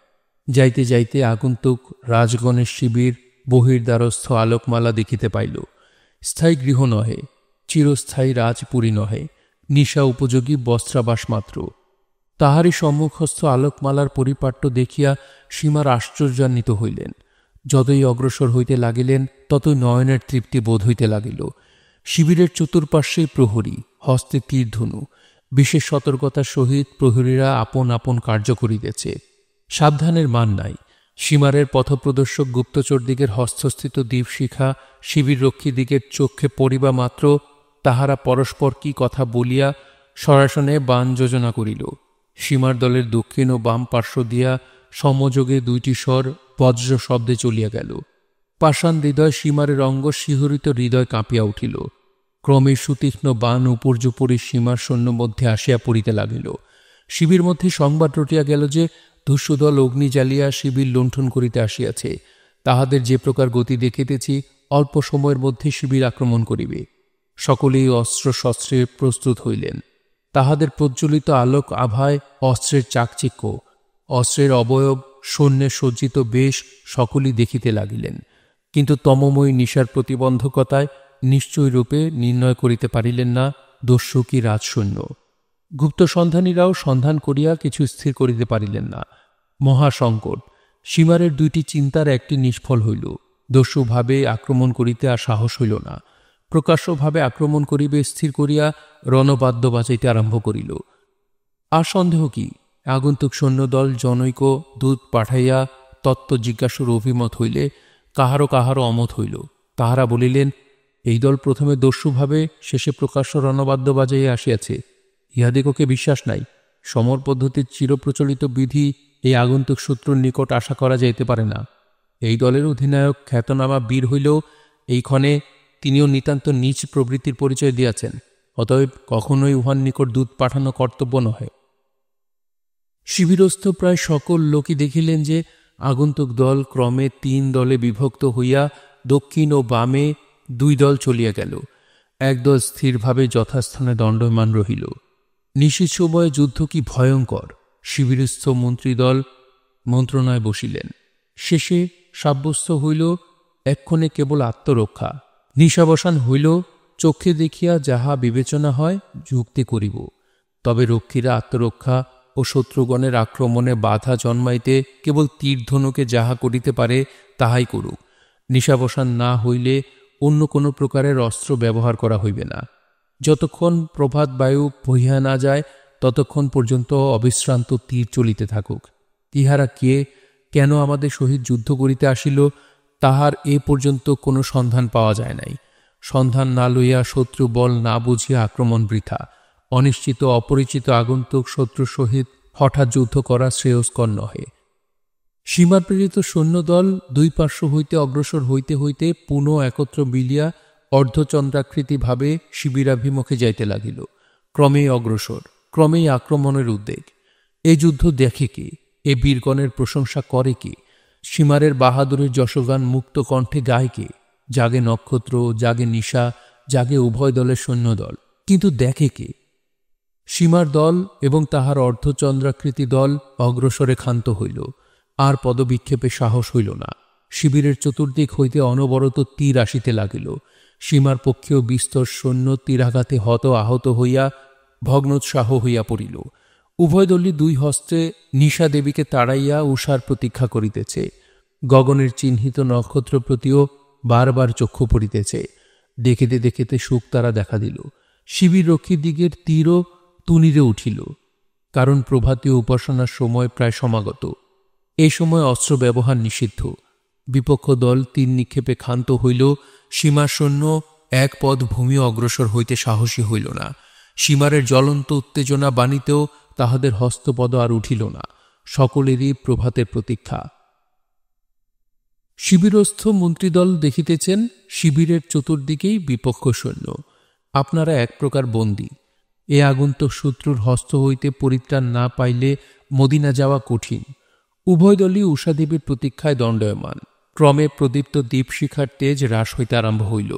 যাইতে যাইতে আগন্তুক রাজগণের শিবির বহির্দ্বারস্থ আলোকমালা দেখিতে পাইল। স্থায়ী গৃহ নহে, চিরস্থায়ী রাজপুরী নহে, নিশা উপযোগী বস্ত্রাবাস মাত্র। তাহারই সম্মুখস্থ আলোকমালার পরিপাট্য দেখিয়া সীমার আশ্চর্যান্বিত হইলেন। যতই অগ্রসর হইতে লাগিলেন ততই নয়নের তৃপ্তি বোধ হইতে লাগিল। শিবিরের চতুর্পার্শ্বেই প্রহরী, হস্তে তীরধনু। বিশেষ সতর্কতার সহিত প্রহরীরা আপন আপন কার্য করিতেছে। সাবধানের মান নাই। সীমারের পথপ্রদর্শক গুপ্তচরদিগের হস্তস্থিত দীপশিখা শিবিররক্ষীদিগের চক্ষে পড়িবা মাত্র তাহারা পরস্পর কি কথা বলিয়া সরাসনে বাণ যোজনা করিল। সীমার দলের দক্ষিণ ও বাম পার্শ্ব দিয়া সমযোগে দুইটি স্বর বজ্র শব্দে চলিয়া গেল। পাষাণ হৃদয় সীমারের অঙ্গ শিহরিত হৃদয় কাঁপিয়া উঠিল। ক্রমে সুতীক্ষ্ণ বাণ উপর্যুপরি সীমার সৈন্য মধ্যে আসিয়া পড়িতে লাগিল। শিবির মধ্যে সংবাদ রটিয়া গেল যে দস্যুদল অগ্নি জ্বালিয়া শিবির লুণ্ঠন করিতে আসিয়াছে। তাহাদের যে প্রকার গতি দেখিতেছি, অল্প সময়ের মধ্যে শিবির আক্রমণ করিবে। সকলেই অস্ত্র শস্ত্রে প্রস্তুত হইলেন। তাহাদের প্রজ্বলিত আলোক আভায় অস্ত্রের চাকচিক্য, অস্ত্রের অবয়ব, সৈন্যের সজ্জিত বেশ সকলেই দেখিতে লাগিলেন, কিন্তু তমময়ী নিশার প্রতিবন্ধকতায় নিশ্চয় রূপে নির্ণয় করিতে পারিলেন না দস্যু কি রাজসৈন্য। গুপ্ত সন্ধানীরাও সন্ধান করিয়া কিছু স্থির করিতে পারিলেন না। মহাসংকট। সীমারের দুইটি চিন্তার একটি নিষ্ফল হইল। দস্যুভাবে আক্রমণ করিতে আর সাহস হইল না। প্রকাশ্যভাবে আক্রমণ করিবে স্থির করিয়া রণবাদ্য বাজাইতে আরম্ভ করিল। আর সন্দেহ কি, আগন্তুক সৈন্যদল জনৈক দূত পাঠাইয়া তত্ত্ব জিজ্ঞাসুর অভিমত হইলে কাহারও কাহারও অমত হইল। তাহারা বলিলেন, এই দল প্রথমে দস্যুভাবে, শেষে প্রকাশ্য রণবাদ্য বাজাইয়া আসিয়াছে। ইহাদিগকে বিশ্বাস নাই। সমর পদ্ধতির চিরপ্রচলিত বিধি এই আগন্তুক শত্রুর নিকট আশা করা যাইতে পারে না। এই দলের অধিনায়ক খ্যাতনামা বীর হইলেও এইক্ষণে তিনিও নিতান্ত নীচ প্রবৃত্তির পরিচয় দিয়াছেন। অতএব কখনোই উহার নিকট দূত পাঠানো কর্তব্য নহে। শিবিরস্থ প্রায় সকল লোকই দেখিলেন যে আগন্তুক দল ক্রমে 3 দলে বিভক্ত হইয়া দক্ষিণ ও বামে 2 দল চলিয়া গেল। একদল স্থিরভাবে যথাস্থানে দণ্ডমান রহিল। নিশীথ সময়ে যুদ্ধ কি ভয়ঙ্কর! শিবিরস্থ মন্ত্রীদল মন্ত্রণায় বসিলেন। শেষে সাব্যস্ত হইল এক্ষণে কেবল আত্মরক্ষা। নিশাবসান হইল, চক্ষে দেখিয়া যাহা বিবেচনা হয় যুক্তি করিব। তবে রক্ষীরা আত্মরক্ষা ও শত্রুগণের আক্রমণে বাধা জন্মাইতে কেবল তীরধনুকে যাহা করিতে পারে তাহাই করুক। নিশাবসান না হইলে অন্য কোনো প্রকারের অস্ত্র ব্যবহার করা হইবে না। যতক্ষণ প্রভাত বায়ু বহিয়া না যায় ততক্ষণ পর্যন্ত অবিশ্রান্ত তীর চলিতে থাকুক। ইহারা কে, কেন আমাদের সহিত যুদ্ধ করিতে আসিল, তাহার এ পর্যন্ত কোনো সন্ধান পাওয়া যায় নাই। সন্ধান না লইয়া শত্রু বল না বুঝিয়া আক্রমণ বৃথা। অনিশ্চিত অপরিচিত আগন্তুক শত্রুর সহিত হঠাৎ যুদ্ধ করা শ্রেয়স্কর নহে। সীমার প্রেরিত সৈন্যদল দুই পার্শ্ব হইতে অগ্রসর হইতে হইতে পুনঃ একত্র মিলিয়া অর্ধচন্দ্রাকৃতিভাবে শিবিরাভিমুখে যাইতে লাগিল। ক্রমেই অগ্রসর, ক্রমেই আক্রমণের উদ্বেগ। এ যুদ্ধ দেখে কে? এ বীরগণের প্রশংসা করে কে? সীমারের বাহাদুরের যশগান মুক্ত কণ্ঠে গায় কে? জাগে নক্ষত্র, জাগে নিশা, জাগে উভয় দলের সৈন্যদল, কিন্তু দেখে কে? সীমার দল এবং তাহার অর্ধচন্দ্রাকৃতি দল অগ্রসরে ক্ষান্ত হইল। আর পদবিক্ষেপে সাহস হইল না। শিবিরের চতুর্দিক হইতে অনবরত তীর আসিতে লাগিল। সীমার পক্ষেও বিস্তর সৈন্য তীরাঘাতে হত আহত হইয়া ভগ্নোৎসাহ হইয়া পড়িল। উভয় দলই দুই হস্তে নিশা দেবীকে তাড়াইয়া উষার প্রতীক্ষা করিতেছে। গগনের চিহ্নিত নক্ষত্র প্রতিও বারবার চক্ষু পড়িতেছে। দেখিতে দেখিতে শুকতারা দেখা দিল। শিবির রক্ষী দিগের তীরও তুনিরে উঠিল, কারণ প্রভাতীয় উপাসনার সময় প্রায় সমাগত। এ সময় অস্ত্র ব্যবহার নিষিদ্ধ। বিপক্ষ দল তীর নিক্ষেপে ক্ষান্ত হইল। সীমার সৈন্য এক পদ ভূমি অগ্রসর হইতে সাহসী হইল না। সীমারের জ্বলন্ত উত্তেজনা বাণীতেও তাহাদের হস্তপদ আর উঠিল না। সকলেরই প্রভাতের প্রতীক্ষা। শিবিরস্থ মন্ত্রীদল দেখিতেছেন শিবিরের চতুর্দিকেই বিপক্ষ সৈন্য। আপনারা এক প্রকার বন্দী। এ আগন্তুক শত্রুর হস্ত হইতে পরিত্রাণ না পাইলে মদিনা যাওয়া কঠিন। উভয় দলই উষাদেবীর প্রতীক্ষায় দণ্ডায়মান। ক্রমে প্রদীপ্ত দীপশিখার তেজ হ্রাস হইতে আরম্ভ হইল।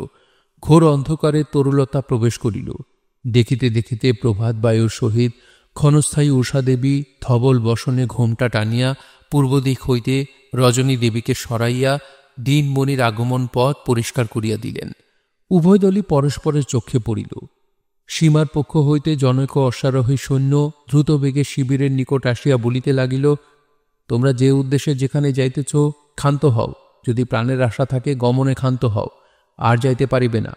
ঘোর অন্ধকারে তরুলতা প্রবেশ করিল। দেখিতে দেখিতে প্রভাত বায়ুর সহিত ক্ষণস্থায়ী উষাদেবী ধবল বসনে ঘোমটা টানিয়া পূর্ব দিক হইতে রজনী দেবীকে সরাইয়া দিনমণির আগমন পথ পরিষ্কার করিয়া দিলেন। উভয় দলই পরস্পরের চক্ষে পড়িল। সীমার পক্ষ হইতে জনৈক অশ্বারোহী সৈন্য দ্রুত বেগে শিবিরের নিকট আসিয়া বলিতে লাগিল, তোমরা যে উদ্দেশ্যে যেখানে যাইতেছ ক্ষান্ত হও। যদি প্রাণের আশা থাকে গমনে ক্ষান্ত হও, আর যাইতে পারিবে না।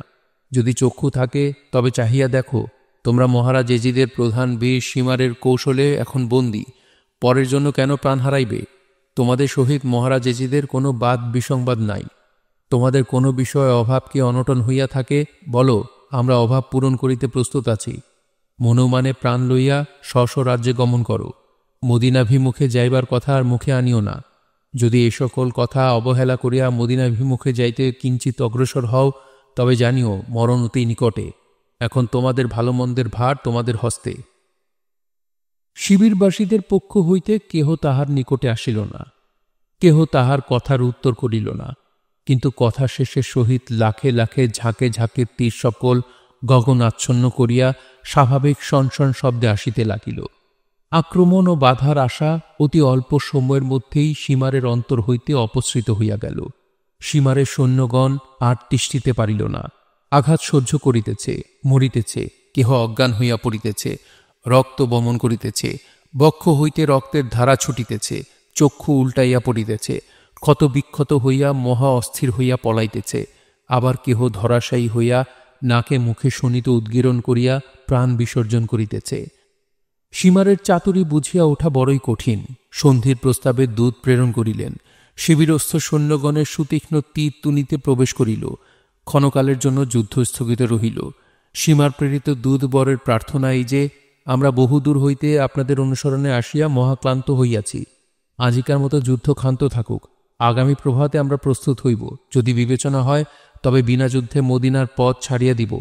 যদি চক্ষু থাকে তবে চাহিয়া দেখো, তোমরা মহারাজ এজিদের প্রধান বীর সীমারের কৌশলে এখন বন্দী। পরের জন্য কেন প্রাণ হারাইবে? তোমাদের সহিত মহারাজ এজিদের কোনো বাদ বিসংবাদ নাই। তোমাদের কোনো বিষয়ে অভাব কি অনটন হইয়া থাকে, বলো, আমরা অভাব পূরণ করিতে প্রস্তুত আছি। মনোমানে প্রাণ লইয়া স্ব রাজ্যে গমন করো। মদিনাভিমুখে যাইবার কথা আর মুখে আনিও না। যদি এ সকল কথা অবহেলা করিয়া মদিনাভিমুখে যাইতে কিঞ্চিত অগ্রসর হও, তবে জানিও মরণ অতি নিকটে। এখন তোমাদের ভালো মন্দের ভার তোমাদের হস্তে। শিবিরবাসীদের পক্ষ হইতে কেহ তাহার নিকটে আসিল না, কেহ তাহার কথার উত্তর করিল না। কিন্তু কথা শেষের সহিত লাখে লাখে ঝাঁকে ঝাঁকে তীর সকল গগন আচ্ছন্ন করিয়া স্বাভাবিক সনসন শব্দে আসিতে লাগিল। আক্রমণ ও বাধার আশা অতি অল্প সময়ের মধ্যেই সীমারের অন্তর হইতে অপসৃত হইয়া গেল। সীমারের সৈন্যগণ আর তিষ্ঠিতে পারিল না। আঘাত সহ্য করিতেছে, মরিতেছে, কেহ অজ্ঞান হইয়া পড়িতেছে, রক্ত বমন করিতেছে, বক্ষ হইতে রক্তের ধারা ছুটিতেছে, চক্ষু উল্টাইয়া পড়িতেছে, ক্ষতবিক্ষত হইয়া মহা অস্থির হইয়া পলাইতেছে। আবার কেহ ধরাশায়ী হইয়া নাকে মুখে শোণিত উদ্গীরণ করিয়া প্রাণ বিসর্জন করিতেছে। সীমারের চাতুরী বুঝিয়া ওঠা বড়ই কঠিন। সন্ধির প্রস্তাবে দূত প্রেরণ করিলেন। শিবিরস্থ সৈন্যগণের সুতীক্ষ্ণ তীর তুনিতে প্রবেশ করিল। ক্ষণকালের জন্য যুদ্ধ স্থগিত রহিল। সীমার প্রেরিত দূত বরের প্রার্থনা এই যে, আমরা বহুদূর হইতে আপনাদের অনুসরণে আসিয়া মহাক্লান্ত হইয়াছি। আজিকার মতো যুদ্ধ ক্ষান্ত থাকুক। আগামী প্রভাতে আমরা প্রস্তুত হইব। যদি বিবেচনা হয় তবে বিনা যুদ্ধে মদিনার পথ ছাড়িয়া দিব।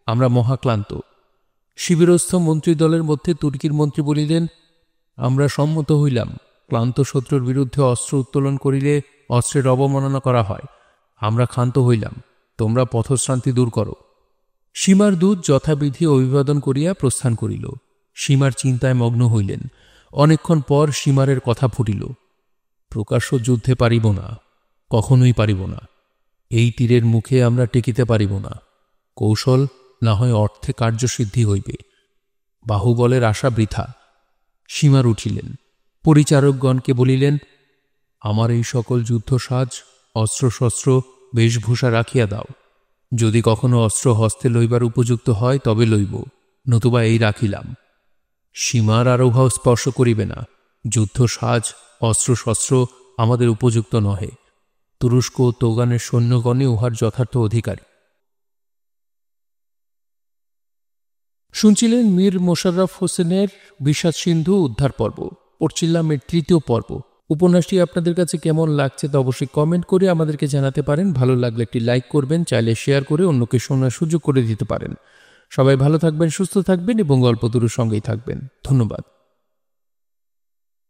আমরা মহাক্লান্ত। শিবিরস্থ মন্ত্রীদলের মধ্যে তুর্কির মন্ত্রী বলিলেন, আমরা সম্মত হইলাম। ক্লান্ত শত্রুর বিরুদ্ধে অস্ত্র উত্তোলন করিলে অস্ত্রের অবমাননা করা হয়। আমরা ক্ষান্ত হইলাম। তোমরা পথশ্রান্তি দূর করো। সীমার দূত যথাবিধি অভিবাদন করিয়া প্রস্থান করিল। সীমার চিন্তায় মগ্ন হইলেন। অনেকক্ষণ পর সীমারের কথা ফুটিল, প্রকাশ্য যুদ্ধে পারিব না, কখনোই পারিব না। এই তীরের মুখে আমরা টেকিতে পারিব না। কৌশল না হয় অর্থে কার্যসিদ্ধি হইবে, বাহুবলের আশা বৃথা। সীমার উঠিলেন, পরিচারকগণকে বলিলেন, আমার এই সকল যুদ্ধসাজ, অস্ত্রশস্ত্র, বেশভূষা রাখিয়া দাও। যদি কখনো অস্ত্র হস্তে লইবার উপযুক্ত হয় তবে লইব, নতুবা এই রাখিলাম। সীমার আর উহাও স্পর্শ করিবে না। যুদ্ধসাজ, অস্ত্রশস্ত্র আমাদের উপযুক্ত নহে। তুরস্ক ও তোগানের সৈন্যগণে উহার যথার্থ অধিকারী। শুনছিলেন মীর মোশাররফ হোসেনের বিষাদ সিন্ধু উদ্ধার পর্ব, পড়ছিলাম এর 3য় পর্ব। উপন্যাসটি আপনাদের কাছে কেমন লাগছে তা অবশ্যই কমেন্ট করে আমাদেরকে জানাতে পারেন। ভালো লাগলে একটি লাইক করবেন, চাইলে শেয়ার করে অন্যকে শোনার সুযোগ করে দিতে পারেন। সবাই ভালো থাকবেন, সুস্থ থাকবেন এবং গল্পতরুর সঙ্গেই থাকবেন। ধন্যবাদ।